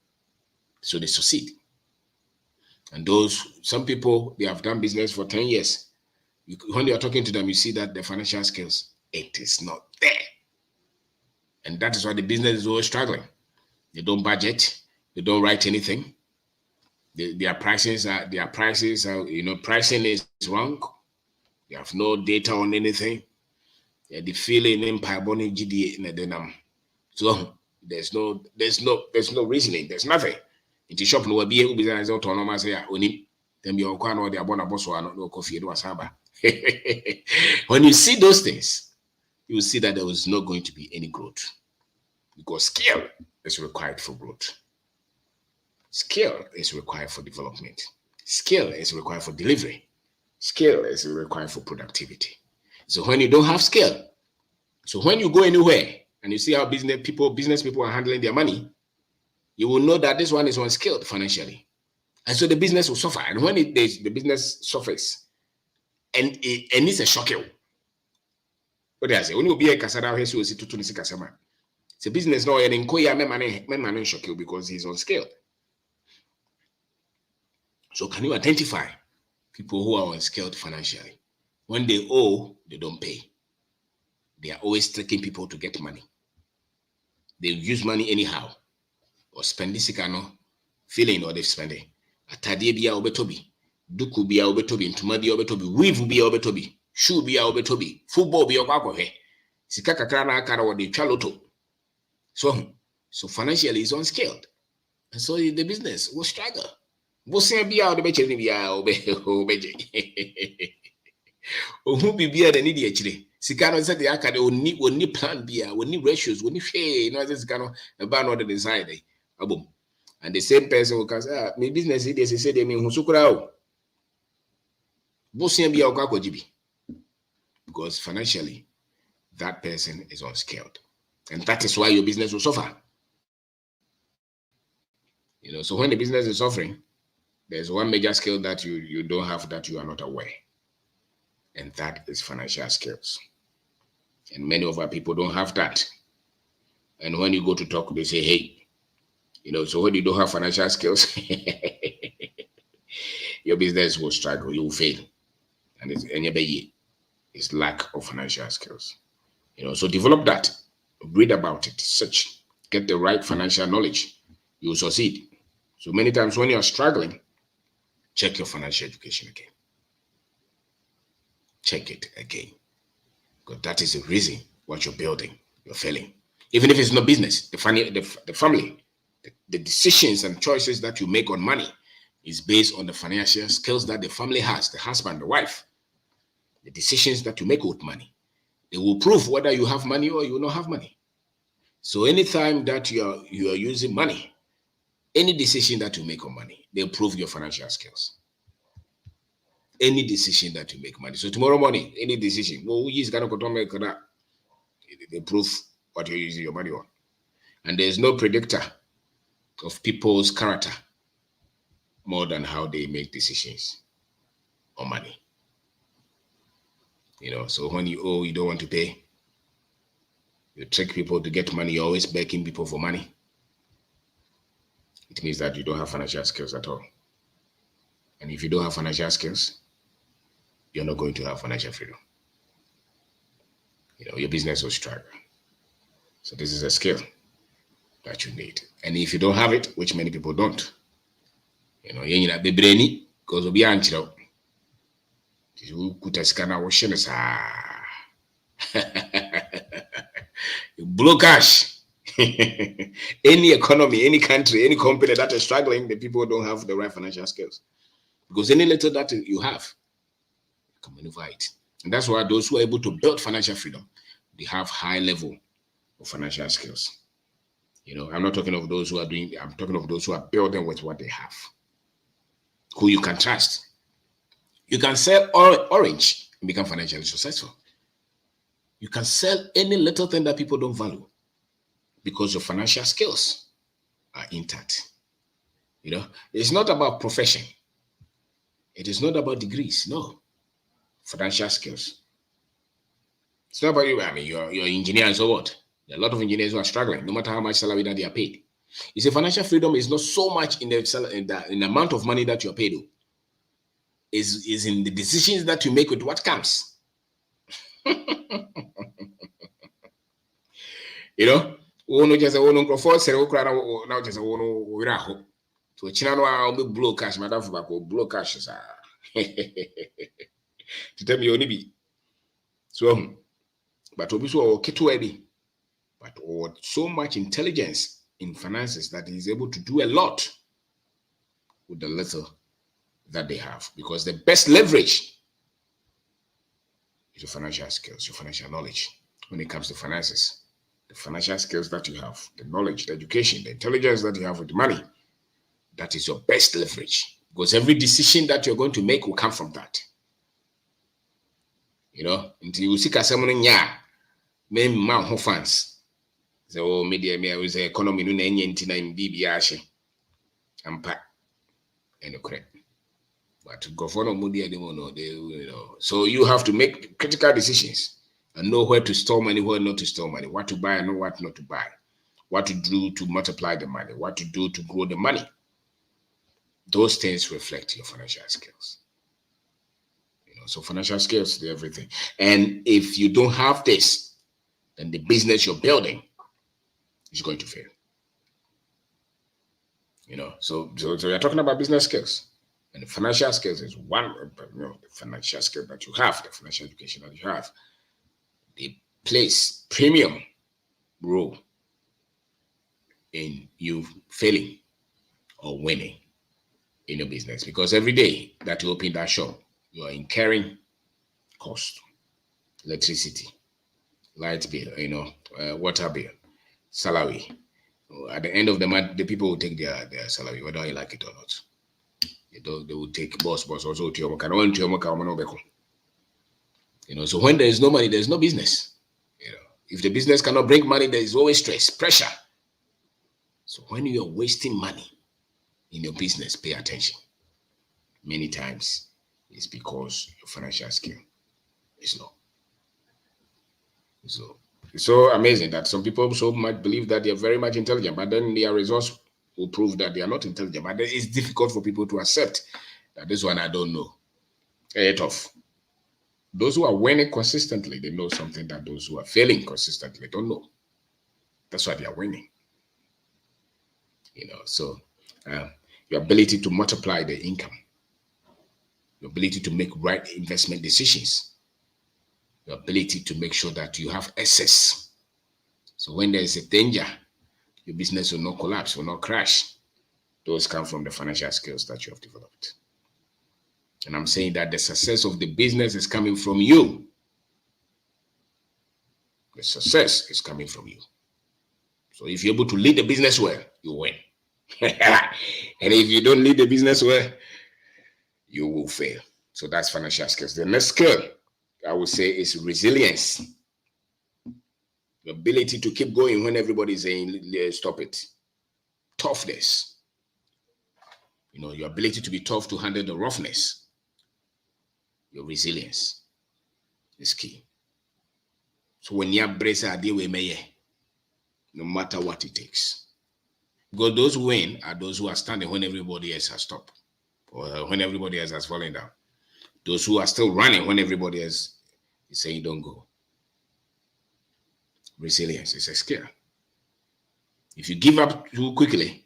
So they succeed. And some people, they have done business for 10 years. When you're talking to them, you see that the financial skills, it is not there. And that is why the business is always struggling. They don't budget. They don't write anything. Their prices are, pricing is wrong. They have no data on anything. The feeling in Piboni GDA. So there's no reasoning. There's nothing. In the shop, no be able to autonomous say only them your quan or the abona boss or no coffee do asaba. When you see those things, you will see that there was not going to be any growth. Because skill is required for growth. Skill is required for development. Skill is required for delivery. Skill is required for productivity. So when you don't have skill, so when you go anywhere and you see how business people are handling their money, you will know that this one is unskilled financially. And so the business will suffer. And when the business suffers, and it's a shock. What do I say? When you be a casada, he will see to Nisika. It's a business now, and in Koya, man shock you because he's unskilled. So can you identify people who are unskilled financially? When they owe, they don't pay. They are always tricking people to get money. They use money anyhow. Or spend this feeling or they spend it. Atadie bia obetobi. Duku bia obetobi. Ntuma bia obetobi. Weave bia obetobi. Shoe bia obetobi. Football bia obakwe. Sika kakra na akara wa de chaloto. So financially is unskilled. And so the business will struggle. Bosia bia obeche ni bia obeje. Ohu bibia de ni di achire. Sika no said the akade oni plan bia, oni ratios, oni hwe, no this sika no ba no the design abom. And the same person will say, ah, my business is they say they mean husukura. Because financially, that person is unskilled. And that is why your business will suffer. You know, so when the business is suffering, there's one major skill that you don't have that you are not aware. And that is financial skills. And many of our people don't have that. And when you go to talk, they say, hey, you know, so when you don't have financial skills, your business will struggle, you will fail. And it's lack of financial skills. You know, so develop that, read about it, search, get the right financial knowledge, you will succeed. So many times when you are struggling, check your financial education again. Check it again. Because that is the reason what you're building, you're failing. Even if it's not business, the family, the decisions and choices that you make on money is based on the financial skills that the family has, the husband, the wife. The decisions that you make with money, they will prove whether you have money or you will not have money. So anytime that you are using money, any decision that you make on money, they'll prove your financial skills. Any decision that you make money. So tomorrow morning, any decision, they prove what you're using your money on. And there's no predictor of people's character more than how they make decisions on money. You know, so when you owe, you don't want to pay. You trick people to get money, you're always begging people for money. It means that you don't have financial skills at all. And if you don't have financial skills, you're not going to have financial freedom. You know, your business will struggle. So this is a skill that you need. And if you don't have it, which many people don't, you know, you need be brainy because you'll be anchor. You could scan you blow cash. Any economy, any country, any company that is struggling, the people don't have the right financial skills. Because any little that you have, you can maneuver it. And that's why those who are able to build financial freedom, they have high level of financial skills. You know, I'm not talking of those who are doing, I'm talking of those who are building with what they have, who you can trust. You can sell orange and become financially successful. You can sell any little thing that people don't value because your financial skills are intact. You know, it's not about profession. It is not about degrees. No, financial skills. It's not about you. I mean, you're engineers or what? There are a lot of engineers who are struggling, no matter how much salary that they are paid. You see, financial freedom is not so much in the amount of money that you're paid. Is in the decisions that you make with what comes. You know, just now just so China will be blow cash, madam for blow cash. To tell me only be so, but will be so okay but so much intelligence in finances that he's able to do a lot with the little that they have, because the best leverage is your financial skills, your financial knowledge. When it comes to finances, the financial skills that you have, the knowledge, the education, the intelligence that you have with money, that is your best leverage, because every decision that you're going to make will come from that. You know, until you see someone in main man who fans. So media me was economy no na nyentina mbibia ahye ampa and correct. But go for no media no they, you know. So you have to make critical decisions and know where to store money, where not to store money, what to buy and what not to buy, what to do to multiply the money, what to do to grow the money. Those things reflect your financial skills. You know, so financial skills, they're everything. And if you don't have this, then the business you're building is going to fail. You know, so we're talking about business skills. And the financial skills is one, you know, the financial skill that you have, the financial education that you have, they place premium role in you failing or winning in your business. Because every day that you open that shop, you are incurring cost, electricity, light bill, you know, water bill, salary, At the end of the month, the people will take their salary, whether you like it or not. They will take boss also to your so when there is no money, there is no business. If the business cannot bring money, there is always stress, pressure. So when you are wasting money in your business, pay attention. Many times it's because your financial skill is low. So it's so amazing that some people so much believe that they are very much intelligent, but then their results will prove that they are not intelligent. But it's difficult for people to accept that this one I don't know. It's tough. Those who are winning consistently, they know something that those who are failing consistently don't know. That's why they are winning. So your ability to multiply the income, your ability to make right investment decisions, your ability to make sure that you have access. So when there is a danger, your business will not collapse, will not crash. Those come from the financial skills that you have developed. And I'm saying that the success of the business is coming from you. The success is coming from you. So if you're able to lead the business well, you win. And if you don't lead the business well, you will fail. So that's financial skills. The next skill I would say is resilience. The ability to keep going when everybody's saying, stop it. Toughness. Your ability to be tough to handle the roughness. Your resilience is key. So when you embrace a deal with me, no matter what it takes. Because those who win are those who are standing when everybody else has stopped, or when everybody else has fallen down. Those who are still running when everybody else is saying don't go. Resilience is a skill. If you give up too quickly,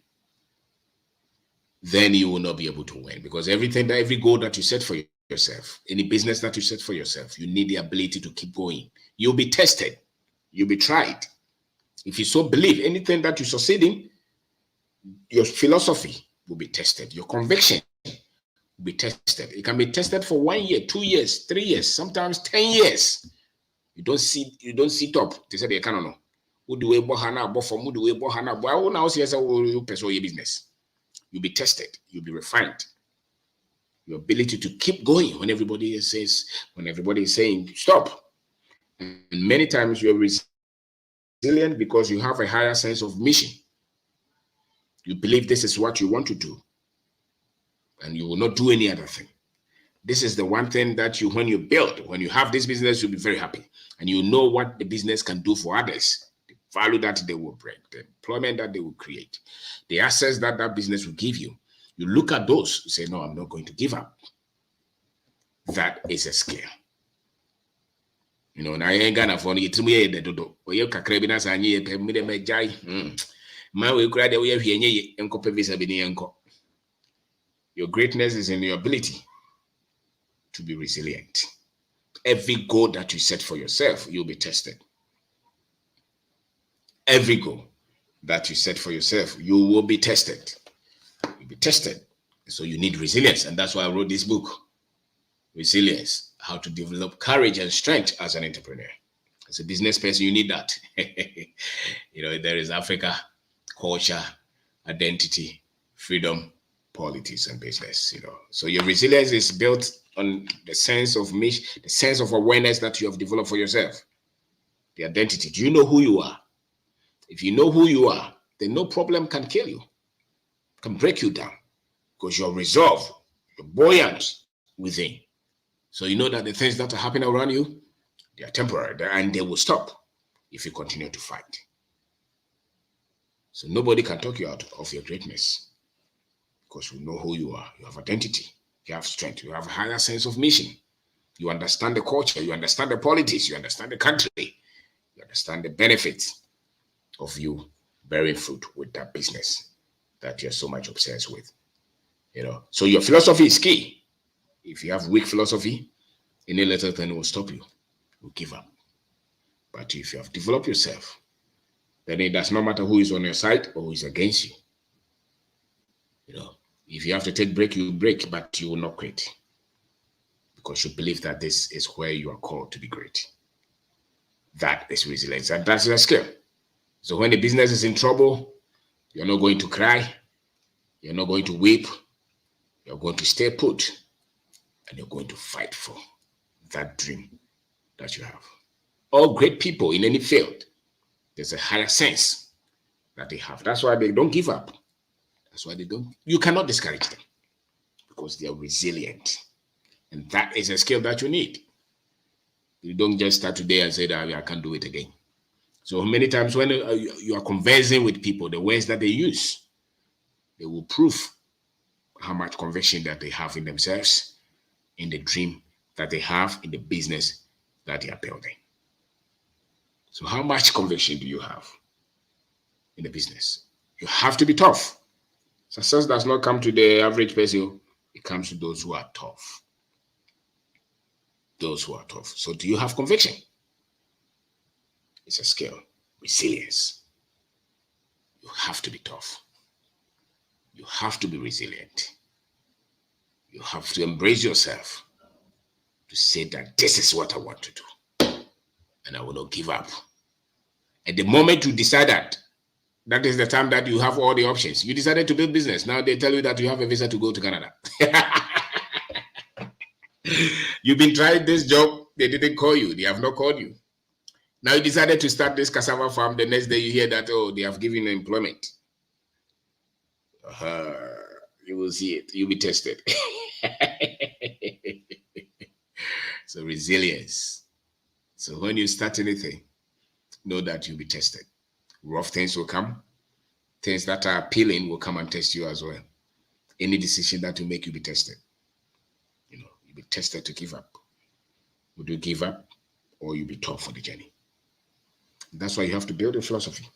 then you will not be able to win, because every goal that you set for yourself, any business that you set for yourself, you need the ability to keep going. You'll be tested. You'll be tried. If you so believe anything that you succeed in, your philosophy will be tested. Your conviction will be tested. It can be tested for 1 year, 2 years, 3 years, sometimes 10 years. You don't sit up. They say they cannot know. Who do we bohana bofom? Who do we bohana? But now see as you pursue your business. You'll be tested. You'll be refined. Your ability to keep going when everybody is saying stop. And many times you're resilient because you have a higher sense of mission. You believe this is what you want to do, and you will not do any other thing. This is the one thing that when you have this business, you'll be very happy, and you know what the business can do for others, the value that they will bring, the employment that they will create, the access that business will give you. You look at those, you say, no, I'm not going to give up. That is a skill. Now I ain't gonna for it to me the dodo. Or you can crave us and ye pay me the majai. My way cried away here and copy visa binianco. Your greatness is in your ability to be resilient. Every goal that you set for yourself, you'll be tested. Every goal that you set for yourself, you will be tested. You'll be tested. So you need resilience. And that's why I wrote this book, Resilience, How to Develop Courage and Strength as an Entrepreneur. As a business person, you need that. There is Africa, culture, identity, freedom, politics, and business. So your resilience is built on the sense of mission, the sense of awareness that you have developed for yourself. The identity. Do you know who you are? If you know who you are, then no problem can kill you, can break you down, because you're resolved, you're buoyant within. So you know that the things that are happening around you, they are temporary, and they will stop if you continue to fight. So nobody can talk you out of your greatness, because you know who you are. You have identity, you have strength, you have a higher sense of mission. You understand the culture, you understand the politics, you understand the country, you understand the benefits of you bearing fruit with that business that you're so much obsessed with. So your philosophy is key. If you have weak philosophy, any little thing will stop you. You'll give up. But if you have developed yourself, then it does not matter who is on your side or who is against you. If you have to take break, you break, but you will not quit, because you believe that this is where you are called to be great. That is resilience, and that's a skill. So when the business is in trouble, You're not going to cry. You're not going to weep. You're going to stay put, and you're going to fight for that dream that you have. All great people in any field, there's a higher sense that they have. That's why they don't give up. That's why they don't. You cannot discourage them because they are resilient. And that is a skill that you need. You don't just start today and say that I can't do it again. So many times when you are conversing with people, the words that they use, they will prove how much conviction that they have in themselves, in the dream that they have, in the business that they are building. So how much conviction do you have in the business? You have to be tough. Success does not come to the average person. It comes to those who are tough. Those who are tough. So do you have conviction? It's a skill. Resilience. You have to be tough. You have to be resilient. You have to embrace yourself to say that this is what I want to do. And I will not give up. At the moment you decide that is the time that you have all the options. You decided to build business. Now they tell you that you have a visa to go to Canada. You've been trying this job. They didn't call you. They have not called you. Now you decided to start this cassava farm. The next day you hear that, oh, they have given you employment. You will see it. You'll be tested. So resilience. So when you start anything, know that you'll be tested. Rough things will come. Things that are appealing will come and test you as well. Any decision that will make you be tested. You'll be tested to give up. Would you give up or you'll be tough for the journey? That's why you have to build your philosophy.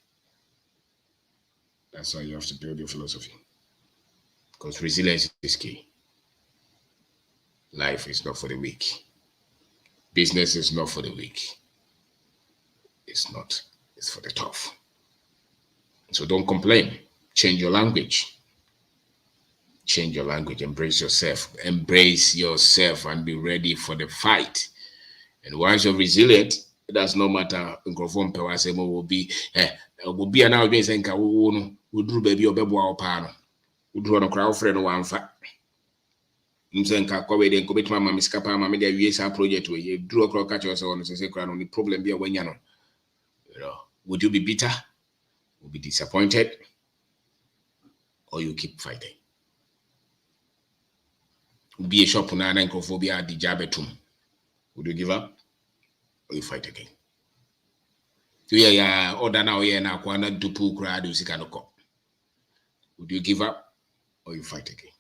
That's why you have to build your philosophy. Because resilience is key. Life is not for the weak. Business is not for the weak. It's not. It's for the tough. So don't complain. Change your language. Change your language. Embrace yourself. Embrace yourself and be ready for the fight. And once you're resilient, it does not matter. Will be an audience and would do baby or bebo pano. Would run a crowd friend one fat. Mzenka Kobe then commit my miskapa, my media USA project where you drew a crow catch yourself on the crown. Only problem be when you know. Would you be bitter? Would be disappointed? Or you keep fighting? Would be a shop on an anchophobia the jabetum. Would you give up? Or you fight again? Yeah, order now, yeah, now, Kwana to pull crowd, would you give up? Or you fight again?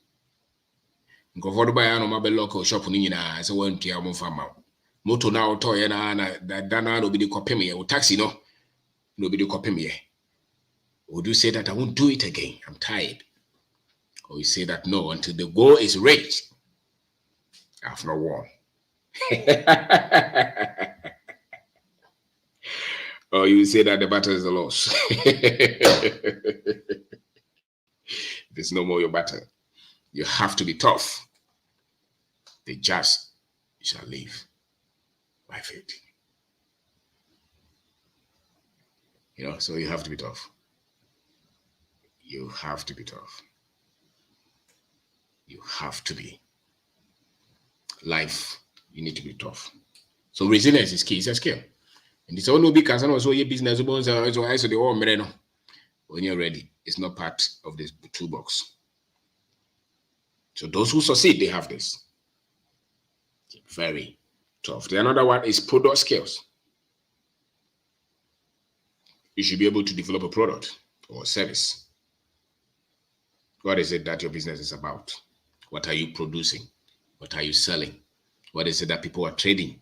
Go by an mobile local shop in as a one tier farm. Moto now toy and that Dana will be the copy or taxi, no. Nobody copy me. Would you say that I won't do it again? I'm tired. Or you say that no, until the goal is reached, I've not won. Or you say that the battle is a loss. There's no more your battle. You have to be tough. The just shall live by faith. So you have to be tough. You have to be tough. You have to be. Life, you need to be tough. So resilience is key. It's a skill. And it's only because I know so your business so the whole mereno. When you're ready, it's not part of the toolbox. So those who succeed, they have this. Very tough. The another one is product skills. You should be able to develop a product or a service. What is it that your business is about? What are you producing? What are you selling? What is it that people are trading?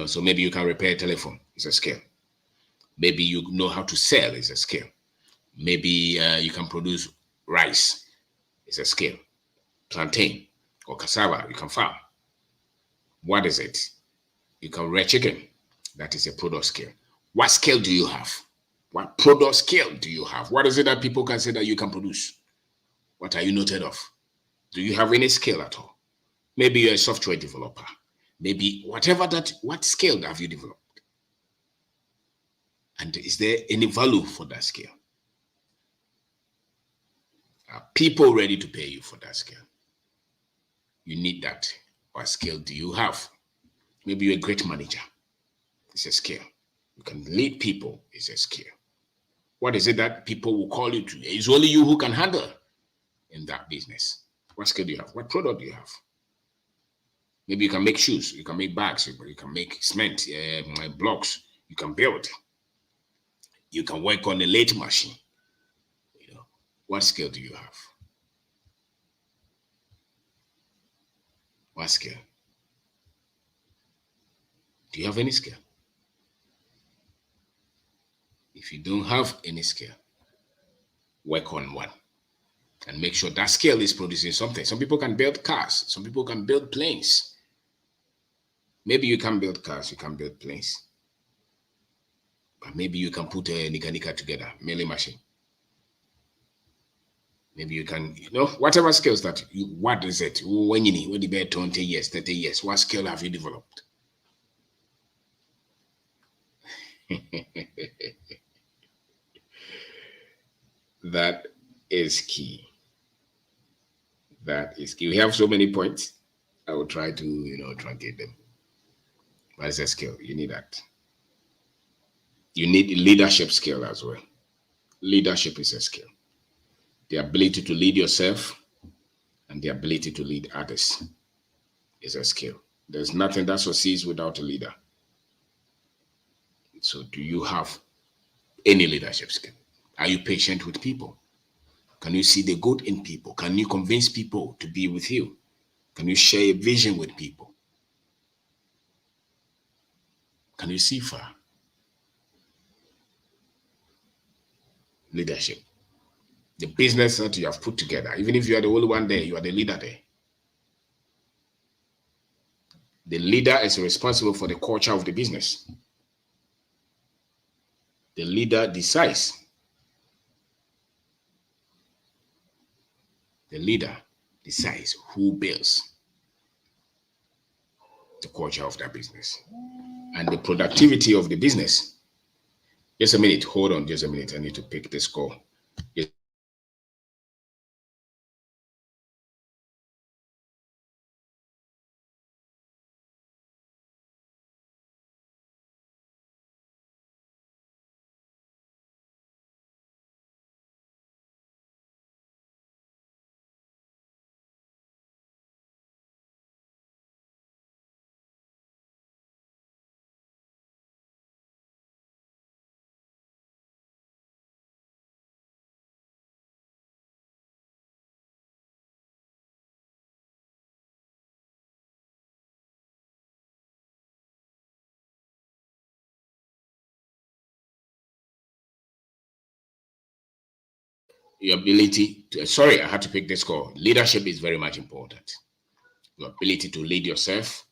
So maybe you can repair a telephone. It's a skill. Maybe you know how to sell. It's a skill. Maybe you can produce rice. It's a skill. Plantain or cassava, you can farm. What is it? You can rear chicken. That is a product skill. What skill do you have? What product skill do you have? What is it that people can say that you can produce? What are you noted of? Do you have any skill at all? Maybe you're a software developer. Maybe what skill have you developed? And is there any value for that skill? Are people ready to pay you for that skill? You need that. What skill do you have? Maybe you're a great manager. It's a skill. You can lead people. It's a skill. What is it that people will call you to? It's only you who can handle in that business. What skill do you have? What product do you have? Maybe you can make shoes. You can make bags. You can make cement, blocks. You can build. You can work on a lathe machine. What skill do you have? What skill? Do you have any skill? If you don't have any skill, work on one and make sure that skill is producing something. Some people can build cars. Some people can build planes. Maybe you can build cars, you can build planes. But maybe you can put a nika together, milling machine. Maybe you can, whatever skills that you, what is it? When the bed 20 years, 30 years, what skill have you developed? That is key. That is key. We have so many points. I will try to, truncate them. But it's a skill. You need that. You need leadership skill as well. Leadership is a skill. The ability to lead yourself and the ability to lead others is a skill. There's nothing that succeeds without a leader. So do you have any leadership skill? Are you patient with people? Can you see the good in people? Can you convince people to be with you? Can you share a vision with people? Can you see far? Leadership. The business that you have put together, even if you are the only one there, you are the leader there. The leader is responsible for the culture of the business. The leader decides. The leader decides who builds the culture of that business and the productivity of the business. Just a minute. Hold on just a minute. I need to pick this call. Your ability to, sorry, I had to pick this call. Leadership is very much important. Your ability to lead yourself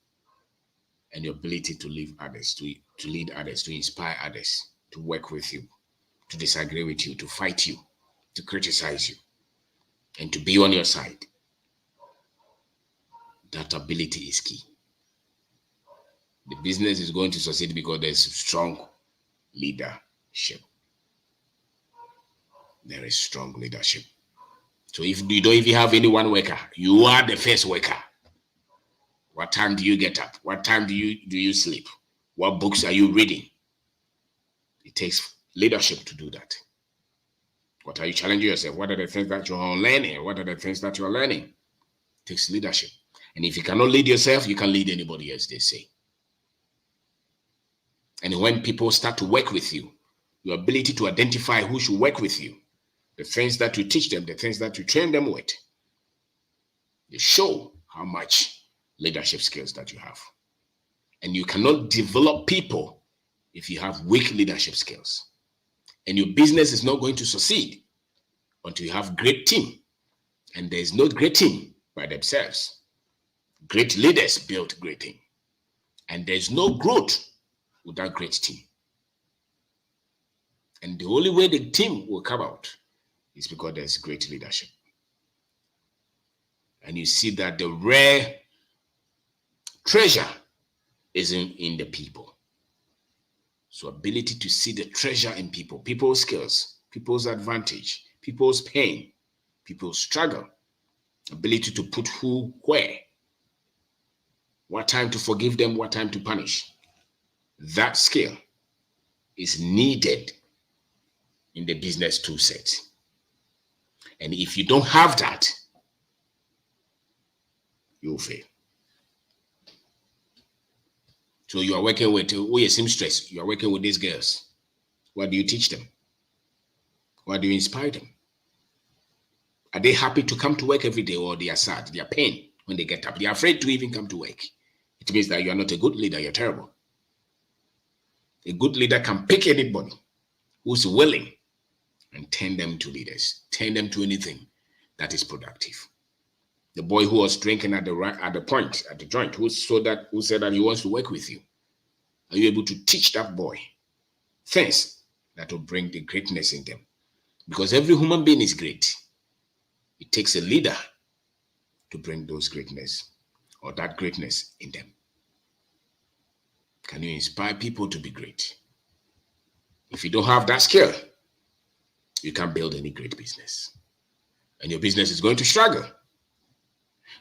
and your ability to lead others, to lead others, to inspire others, to work with you, to disagree with you, to fight you, to criticize you, and to be on your side. That ability is key. The business is going to succeed because there's strong leadership. There is strong leadership. So if you don't even have any one worker, you are the first worker. What time do you get up? What time do you sleep? What books are you reading? It takes leadership to do that. What are you challenging yourself? What are the things that you're learning? What are the things that you're learning? It takes leadership. And if you cannot lead yourself, you can lead anybody else, they say. And when people start to work with you, your ability to identify who should work with you, the things that you teach them, the things that you train them with, they show how much leadership skills that you have. And you cannot develop people if you have weak leadership skills. And your business is not going to succeed until you have great team. And there is no great team by themselves. Great leaders build great team. And there is no growth without great team. And the only way the team will come out is because there's great leadership. And you see that the rare treasure is in the people. So ability to see the treasure in people, people's skills, people's advantage, people's pain, People struggle. Ability to put who where. What time to forgive them, what time to punish. That skill is needed in the business tool set. And if you don't have that, you'll fail. So you are working with seamstress. You are working with these girls. What do you teach them? What do you inspire them? Are they happy to come to work every day, or they are sad? They are pain when they get up. They are afraid to even come to work. It means that you are not a good leader. You're terrible. A good leader can pick anybody who's willing and turn them to leaders. Turn them to anything that is productive. The boy who was drinking at the joint, who said that he wants to work with you. Are you able to teach that boy things that will bring the greatness in them? Because every human being is great. It takes a leader to bring those greatness or that greatness in them. Can you inspire people to be great? If you don't have that skill, you can't build any great business. And your business is going to struggle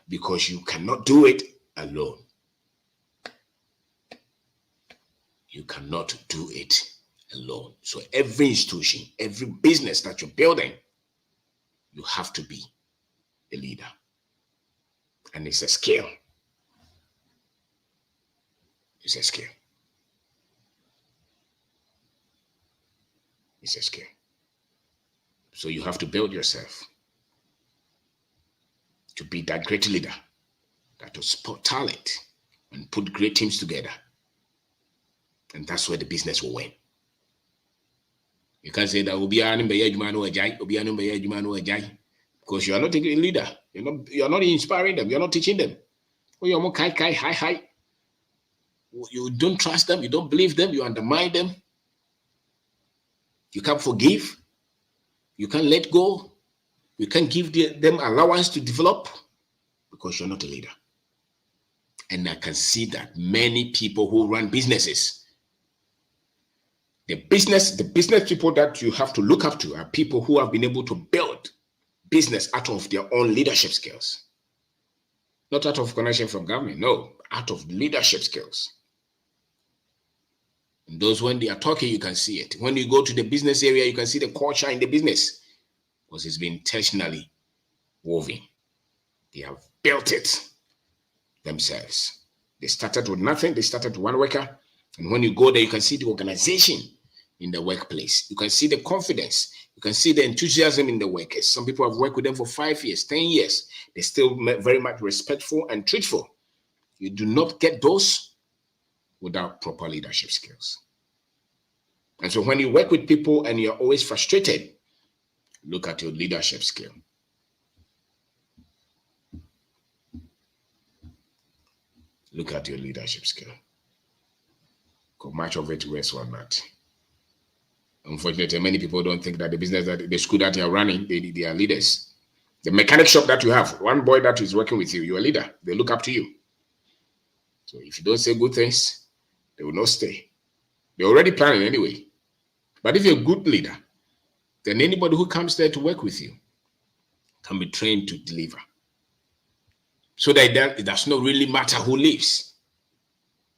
because you cannot do it alone. You cannot do it alone. So every institution, every business that you're building, you have to be the leader. And it's a skill. It's a skill. It's a skill. So you have to build yourself to be that great leader that will spot talent and put great teams together. And that's where the business will win. You can't say that because you are not a leader. You're not inspiring them. You're not teaching them. You don't trust them. You don't believe them. You undermine them. You can't forgive. You can't let go. You can't give them allowance to develop because you're not a leader. And I can see that many people who run businesses, the business people that you have to look up to are people who have been able to build business out of their own leadership skills. Not out of connection from government, no, out of leadership skills. And those, when they are talking, you can see it. When you go to the business area, you can see the culture in the business because it's been intentionally woven. They have built it themselves. They started with nothing. They started with one worker. And when you go there, you can see the organization in the workplace. You can see the confidence. You can see the enthusiasm in the workers. Some people have worked with them for 5 years, 10 years. They're still very much respectful and truthful. You do not get those without proper leadership skills. And so when you work with people and you're always frustrated, look at your leadership skill. Look at your leadership skill. Because much of it rests on that. Unfortunately, many people don't think that the school that they are running, they are leaders. The mechanic shop that you have, one boy that is working with you, you're a leader. They look up to you. So if you don't say good things, they will not stay. They're already planning anyway. But if you're a good leader, then anybody who comes there to work with you can be trained to deliver. So that it does not really matter who leaves,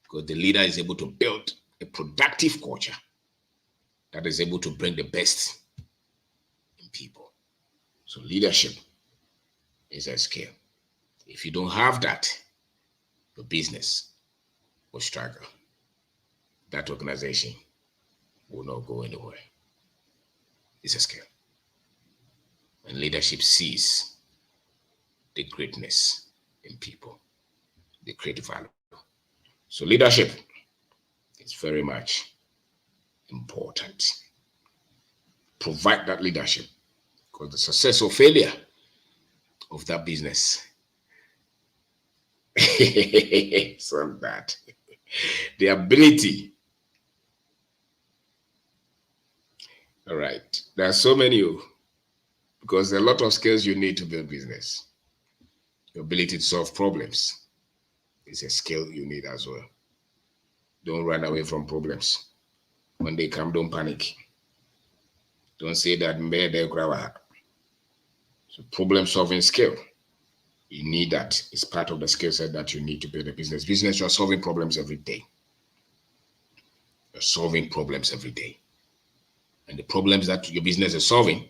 because the leader is able to build a productive culture that is able to bring the best in people. So leadership is a skill. If you don't have that, your business will struggle. That organization will not go anywhere. It's a skill. And leadership sees the greatness in people, the creative value. So leadership is very much important. Provide that leadership, because the success or failure of that business is on that. The ability. All right. There are so many, because there are a lot of skills you need to build business. Your ability to solve problems is a skill you need as well. Don't run away from problems. When they come, don't panic. Don't say that. So problem solving skill, you need that. It's part of the skill set that you need to build a business. Business, you're solving problems every day. You're solving problems every day. And the problems that your business is solving,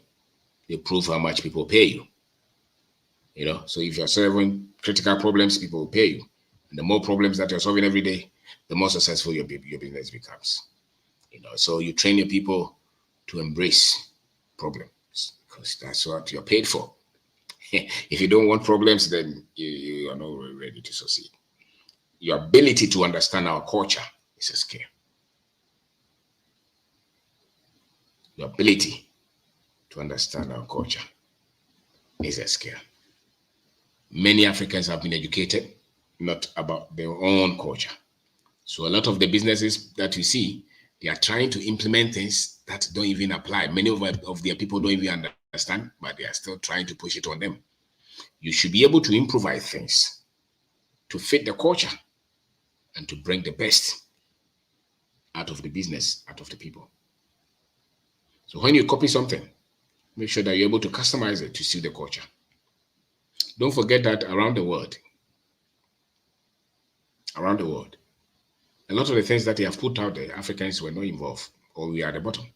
they prove how much people pay you. You know, so if you're solving critical problems, people will pay you. And the more problems that you're solving every day, the more successful your business becomes. You know, so you train your people to embrace problems because that's what you're paid for. If you don't want problems, then you are not ready to succeed. Your ability to understand our culture is a skill. Your ability to understand our culture is a skill. Many Africans have been educated not about their own culture. So a lot of the businesses that you see, they are trying to implement things that don't even apply. Many of their people don't even understand, but they are still trying to push it on them. You should be able to improvise things to fit the culture and to bring the best out of the business, out of the people. So when you copy something, make sure that you're able to customize it to suit the culture. Don't forget that around the world, a lot of the things that they have put out there, Africans were not involved, or we are at the bottom.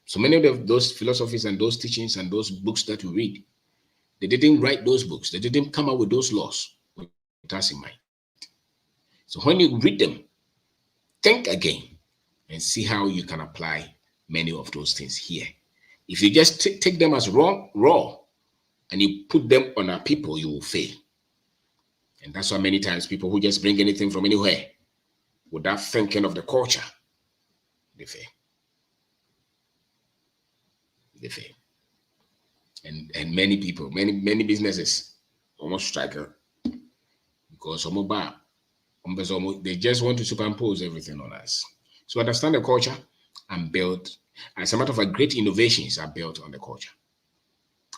So many of those philosophies and those teachings and those books that we read, they didn't write those books. They didn't come up with those laws with us in mind. So when you read them, think again and see how you can apply many of those things here. If you just take them as raw, and you put them on our people, you will fail. And that's why many times people who just bring anything from anywhere without thinking of the culture, they fail. They fail. And many people, many businesses almost struggle because they just want to superimpose everything on us. So understand the culture and build. As a matter of fact, great innovations are built on the culture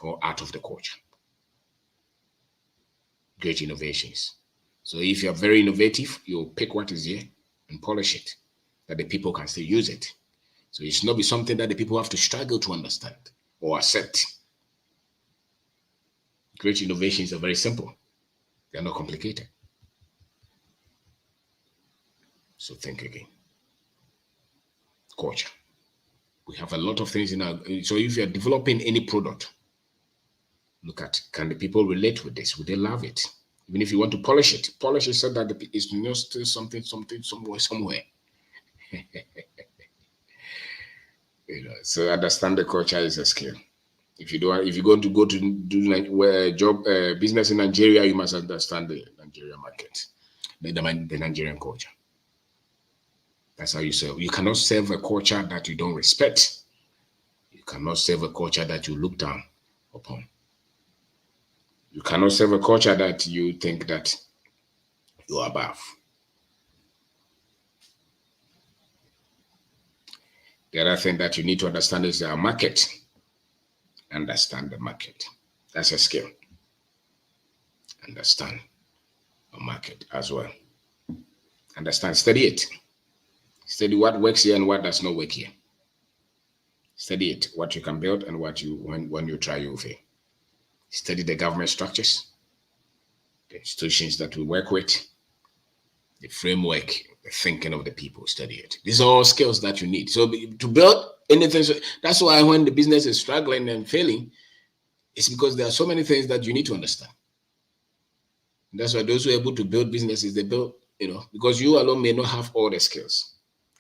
or out of the culture. Great innovations. So if you're very innovative, you'll pick what is here and polish it, that the people can still use it. So it should not be something that the people have to struggle to understand or accept. Great innovations are very simple. They're not complicated. So think again. Culture. We have a lot of things in our, so if you're developing any product, look at, can the people relate with this? Would they love it? Even if you want to polish it so that it's not still something somewhere. You know, so understand the culture is a skill. If you're going to go to do business in Nigeria, you must understand the Nigerian market, the Nigerian culture. That's how you serve. You cannot serve a culture that you don't respect. You cannot serve a culture that you look down upon. You cannot serve a culture that you think that you are above. The other thing that you need to understand is our market. Understand the market. That's a skill. Understand a market as well. Understand, study it. Study what works here and what does not work here. Study it, what you can build and what you, when you try, you fail. Study the government structures, the institutions that we work with, the framework, the thinking of the people. Study it. These are all skills that you need. So to build anything, so that's why when the business is struggling and failing, it's because there are so many things that you need to understand. And that's why those who are able to build businesses, they build, because you alone may not have all the skills.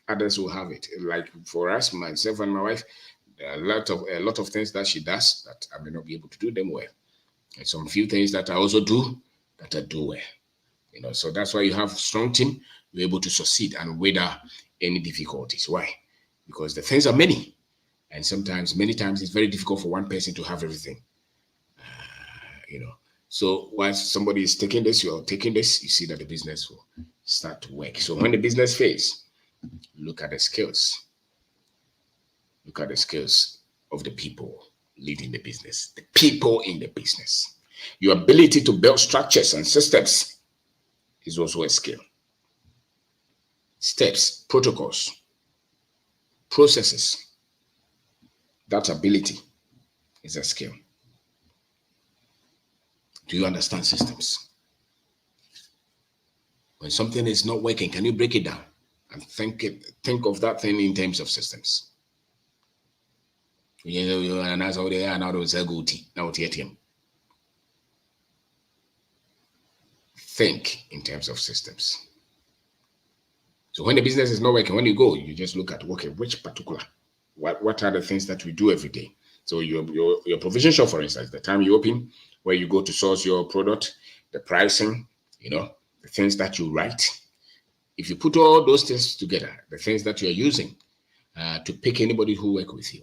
Others will have it. Like for us, myself and my wife, there are a lot of things that she does that I may not be able to do them well. And some few things that I also do that I do well. So that's why you have a strong team, you're able to succeed and weather any difficulties. Why? Because the things are many. And many times it's very difficult for one person to have everything. So once somebody is taking this, you're taking this, you see that the business will start to work. So when the business fails, look at the skills. Look at the skills of the people leading the business, the people in the business. Your ability to build structures and systems is also a skill. Steps, protocols, processes. That ability is a skill. Do you understand systems? When something is not working, can you break it down and think of that thing in terms of systems? And that's how they are now. Think in terms of systems. So when the business is not working, when you go, you just look at, okay, which particular, what are the things that we do every day? So your provision shop, for instance, the time you open, where you go to source your product, the pricing, the things that you write. If you put all those things together, the things that you're using to pick anybody who work with you,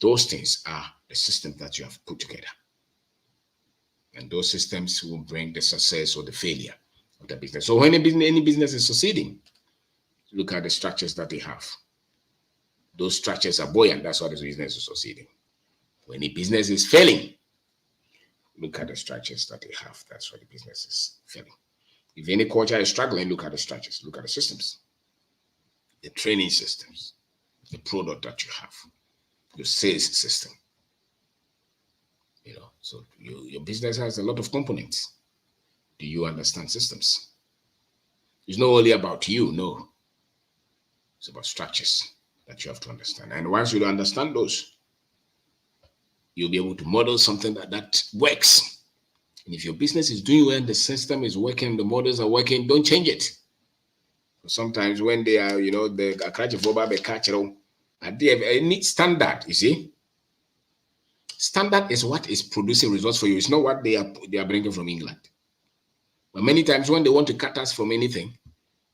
those things are the systems that you have put together. And those systems will bring the success or the failure of the business. So when any business is succeeding, look at the structures that they have. Those structures are buoyant. That's why the business is succeeding. When a business is failing, look at the structures that they have. That's why the business is failing. If any culture is struggling, look at the structures. Look at the systems, the training systems, the product that you have, your sales system. So your business has a lot of components. Do you understand systems? It's not only about you, no. It's about structures that you have to understand. And once you understand those, you'll be able to model something that works. And if your business is doing well, the system is working, the models are working, don't change it. Sometimes when they are, the any standard, you see, standard is what is producing results for you. It's not what they are bringing from England. But many times when they want to cut us from anything,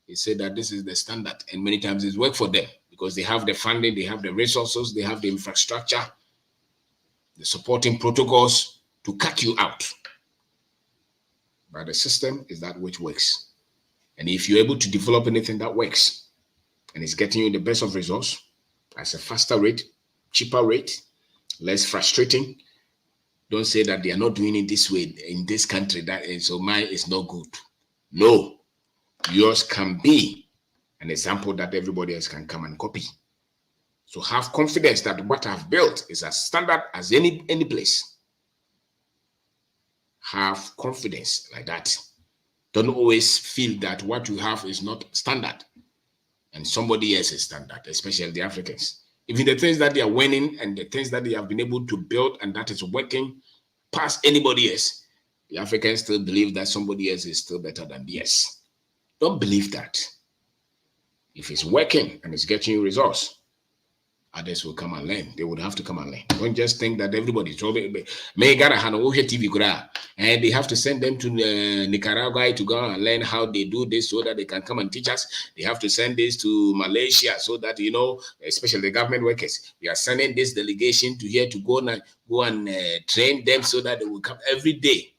they say that this is the standard, and many times it's work for them because they have the funding, they have the resources, they have the infrastructure, the supporting protocols to cut you out. But the system is that which works. And if you're able to develop anything that works and it's getting you the best of results at a faster rate, cheaper rate, less frustrating, don't say that they are not doing it this way in this country, so mine is not good. No. Yours can be an example that everybody else can come and copy. So have confidence that what I've built is as standard as any place. Have confidence like that. Don't always feel that what you have is not standard and somebody else is standard, especially the Africans. Even the things that they are winning and the things that they have been able to build and that is working past anybody else, the Africans still believe that somebody else is still better than theirs. Don't believe that. If it's working and it's getting you results, others will come and learn. They would have to come and learn. Don't just think that everybody TV and they have to send them to Nicaragua to go and learn how they do this so that they can come and teach us. They have to send this to Malaysia so that, especially the government workers, we are sending this delegation to here to go and train them so that they will come every day.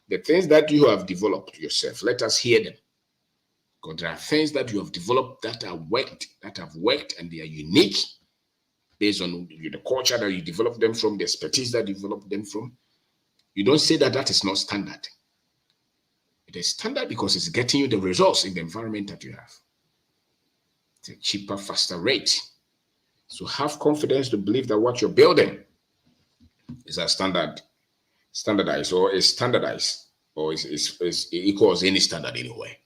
The things that you have developed yourself, let us hear them. Because there are things that you have developed that have worked, and they are unique based on the culture that you developed them from, the expertise that you developed them from. You don't say that is not standard. It is standard because it's getting you the results in the environment that you have. It's a cheaper, faster rate. So have confidence to believe that what you're building is a standardized or is standardized or is equals any standard anyway.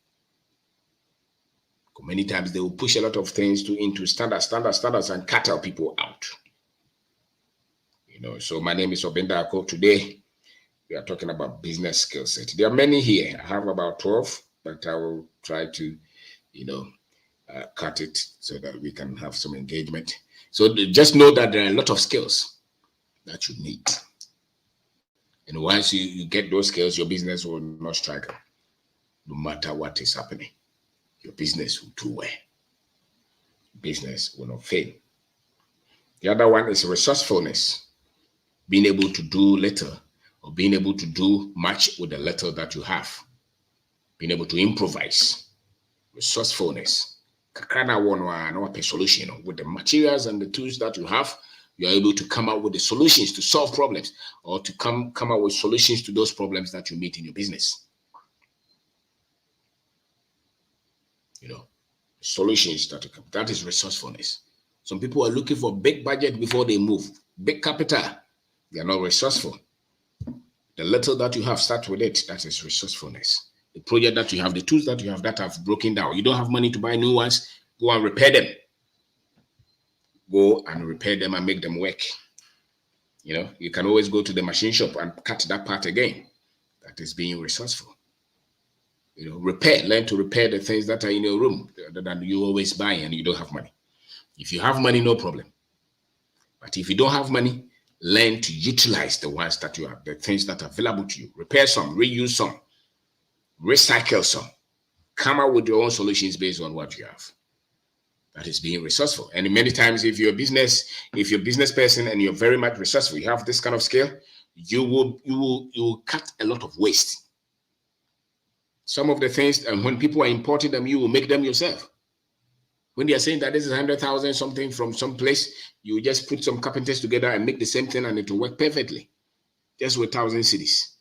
Many times they will push a lot of things into standards and cut our people out. So my name is OBENG DARKO. Today, we are talking about business skill set. There are many here. I have about 12, but I will try to, cut it so that we can have some engagement. So just know that there are a lot of skills that you need. And once you get those skills, your business will not struggle, no matter what is happening. Your business will do well. Business will not fail. The other one is resourcefulness. Being able to do little or being able to do much with the little that you have. Being able to improvise. Resourcefulness. A solution with the materials and the tools that you have. You are able to come up with the solutions to solve problems or to come up with solutions to those problems that you meet in your business. Solutions that is resourcefulness. Some people are looking for big budget before they move, big capital. They are not resourceful. The little that you have, start with it. That is resourcefulness. The project that you have, the tools that you have that have broken down. You don't have money to buy new ones. Go and repair them. Go and repair them and make them work. You can always go to the machine shop and cut that part again. That is being resourceful. Learn to repair the things that are in your room that you always buy and you don't have money. If you have money, no problem. But if you don't have money, learn to utilize the ones that you have, the things that are available to you. Repair some, reuse some, recycle some. Come up with your own solutions based on what you have. That is being resourceful. And many times, if you're a business person and you're very much resourceful, you have this kind of skill, you will cut a lot of waste. Some of the things, and when people are importing them, you will make them yourself. When they are saying that this is 100,000 something from some place, you just put some carpenters together and make the same thing and it will work perfectly. Just with 1,000 cedis.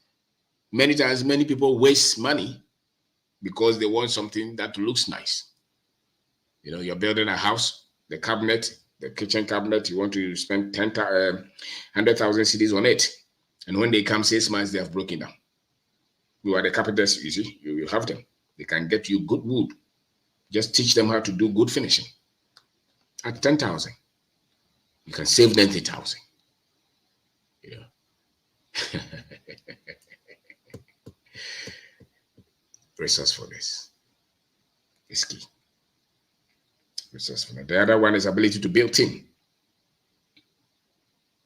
Many times, many people waste money because they want something that looks nice. You're building a house, the kitchen cabinet, you want to spend 100,000 cedis on it. And when they come 6 months, they have broken down. You are the carpenters, you see, you have them. They can get you good wood. Just teach them how to do good finishing. At 10,000, you can save 90,000. Resourcefulness is key. Resourcefulness. The other one is ability to build team.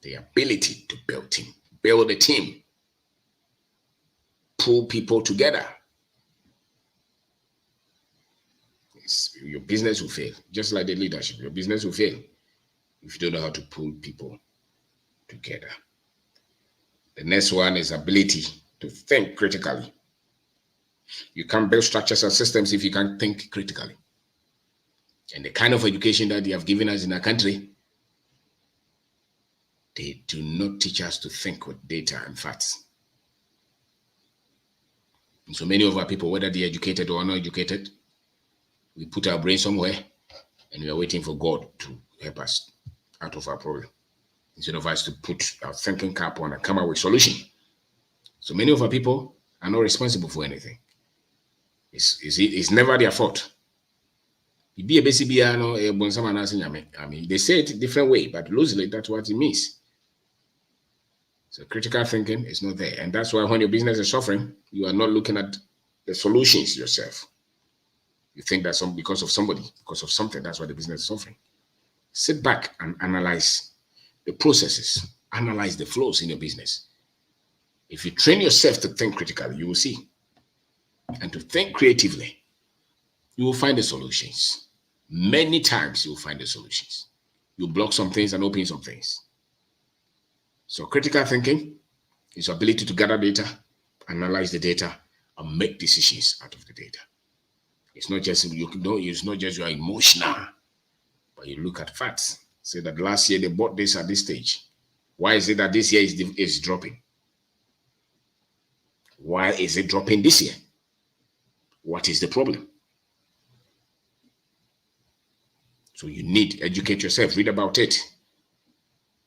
The ability to build team. Build a team. Pull people together. Your business will fail. Just like the leadership, your business will fail if you don't know how to pull people together. The next one is ability to think critically. You can't build structures and systems if you can't think critically. And the kind of education that they have given us in our country, they do not teach us to think with data and facts. And so many of our people, whether they're educated or not educated, we put our brain somewhere and we are waiting for God to help us out of our problem, instead of us to put our thinking cap on and come up with solution. So many of our people are not responsible for anything. It's never their fault. I mean, they say it a different way, but loosely that's what it means. So critical thinking is not there. And that's why when your business is suffering, you are not looking at the solutions yourself. You think that because of something, that's why the business is suffering. Sit back and analyze the processes, analyze the flows in your business. If you train yourself to think critically, you will see. And to think creatively, you will find the solutions. Many times you will find the solutions. You block some things and open some things. So critical thinking is your ability to gather data, analyze the data, and make decisions out of the data. It's not just you are emotional, but you look at facts. Say that last year they bought this at this stage. Why is it that this year is dropping? Why is it dropping this year? What is the problem? So you need to educate yourself, read about it.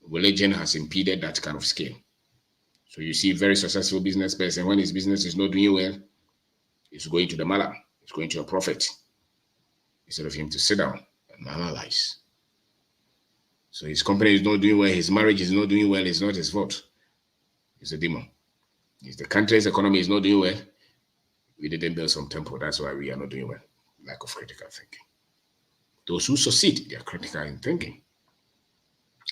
Religion has impeded that kind of skill. So you see a very successful business person, when his business is not doing well, he's going to the Mallam, he's going to a prophet, instead of him to sit down and analyze. So his company is not doing well, his marriage is not doing well, it's not his fault. It's a demon. If the country's economy is not doing well, we didn't build some temple, that's why we are not doing well. Lack of critical thinking. Those who succeed, they are critical in thinking.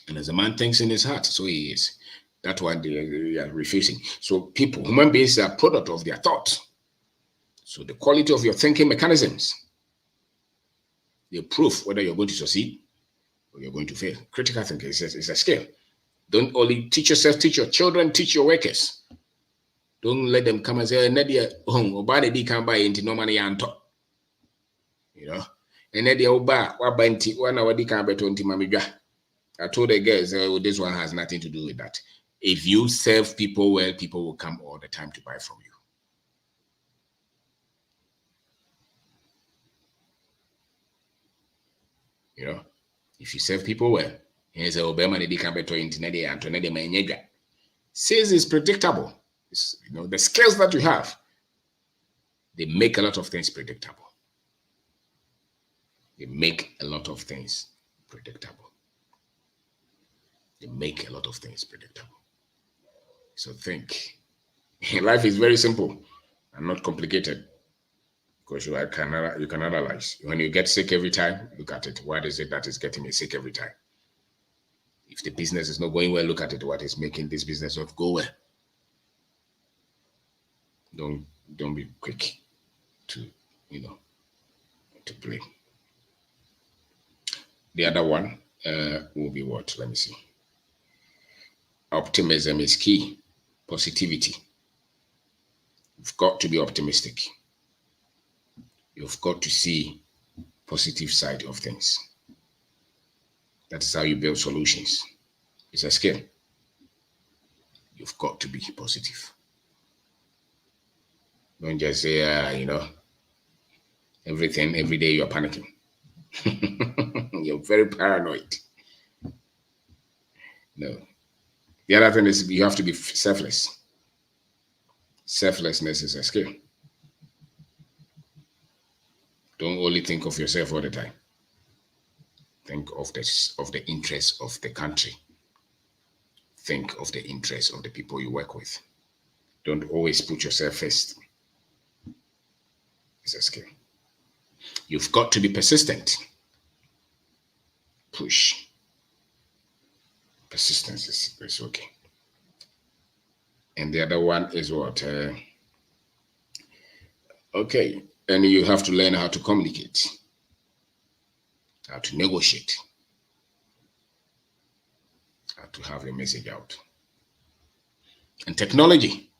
And as a man thinks in his heart, so he is. That's why they are refusing. So human beings are a product of their thoughts. So the quality of your thinking mechanisms, they prove whether you're going to succeed or you're going to fail. Critical thinking is a skill. Don't only teach yourself, teach your children, teach your workers. Don't let them come and say, Nadia, Obadi can buy into no money and talk. And Nadia Oba, Wabanti, 1 hour can buy 20 mamiga. I told the girls, this one has nothing to do with that. If you serve people well, people will come all the time to buy from you. If you serve people well, here's a Obama, they can buy 20 Nadia and Nadia Manyaga. Sales is predictable. It's, the skills that you have, they make a lot of things predictable. They make a lot of things predictable. They make a lot of things predictable. So think. Life is very simple and not complicated, because you can analyze. When you get sick every time, look at it. What is it that is getting me sick every time? If the business is not going well, look at it. What is making this business not go well? Don't be quick to to blame. The other one will be what? Let me see. Optimism is key. Positivity. You've got to be optimistic. You've got to see positive side of things. That is how you build solutions. It's a skill. You've got to be positive. Don't just say, everything, every day you're panicking. You're very paranoid. No. The other thing is you have to be selfless. Selflessness is a skill. Don't only think of yourself all the time. Think of the interests of the country. Think of the interests of the people you work with. Don't always put yourself first. It's a skill. You've got to be persistent. Push. Persistence is okay. And the other one is what? Okay. And you have to learn how to communicate, how to negotiate, how to have your message out. And technology.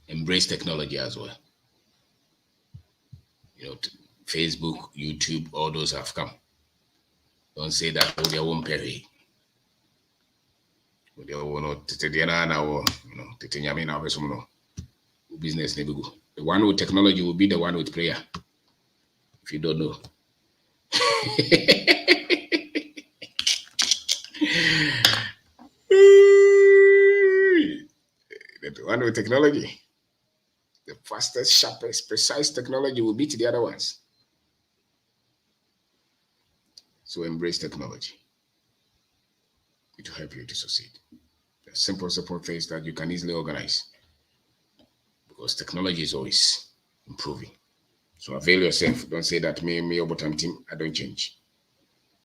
Embrace technology as well. Facebook, YouTube, all those have come. Don't say that they won't pay. Business never go. The one with technology will be the one with prayer. If you don't know. The one with technology. The fastest, sharpest, precise technology will beat the other ones. So embrace technology. It will help you to succeed. The simple things that you can easily organize. Because technology is always improving. So avail yourself. Don't say that me, or bottom team, I don't change.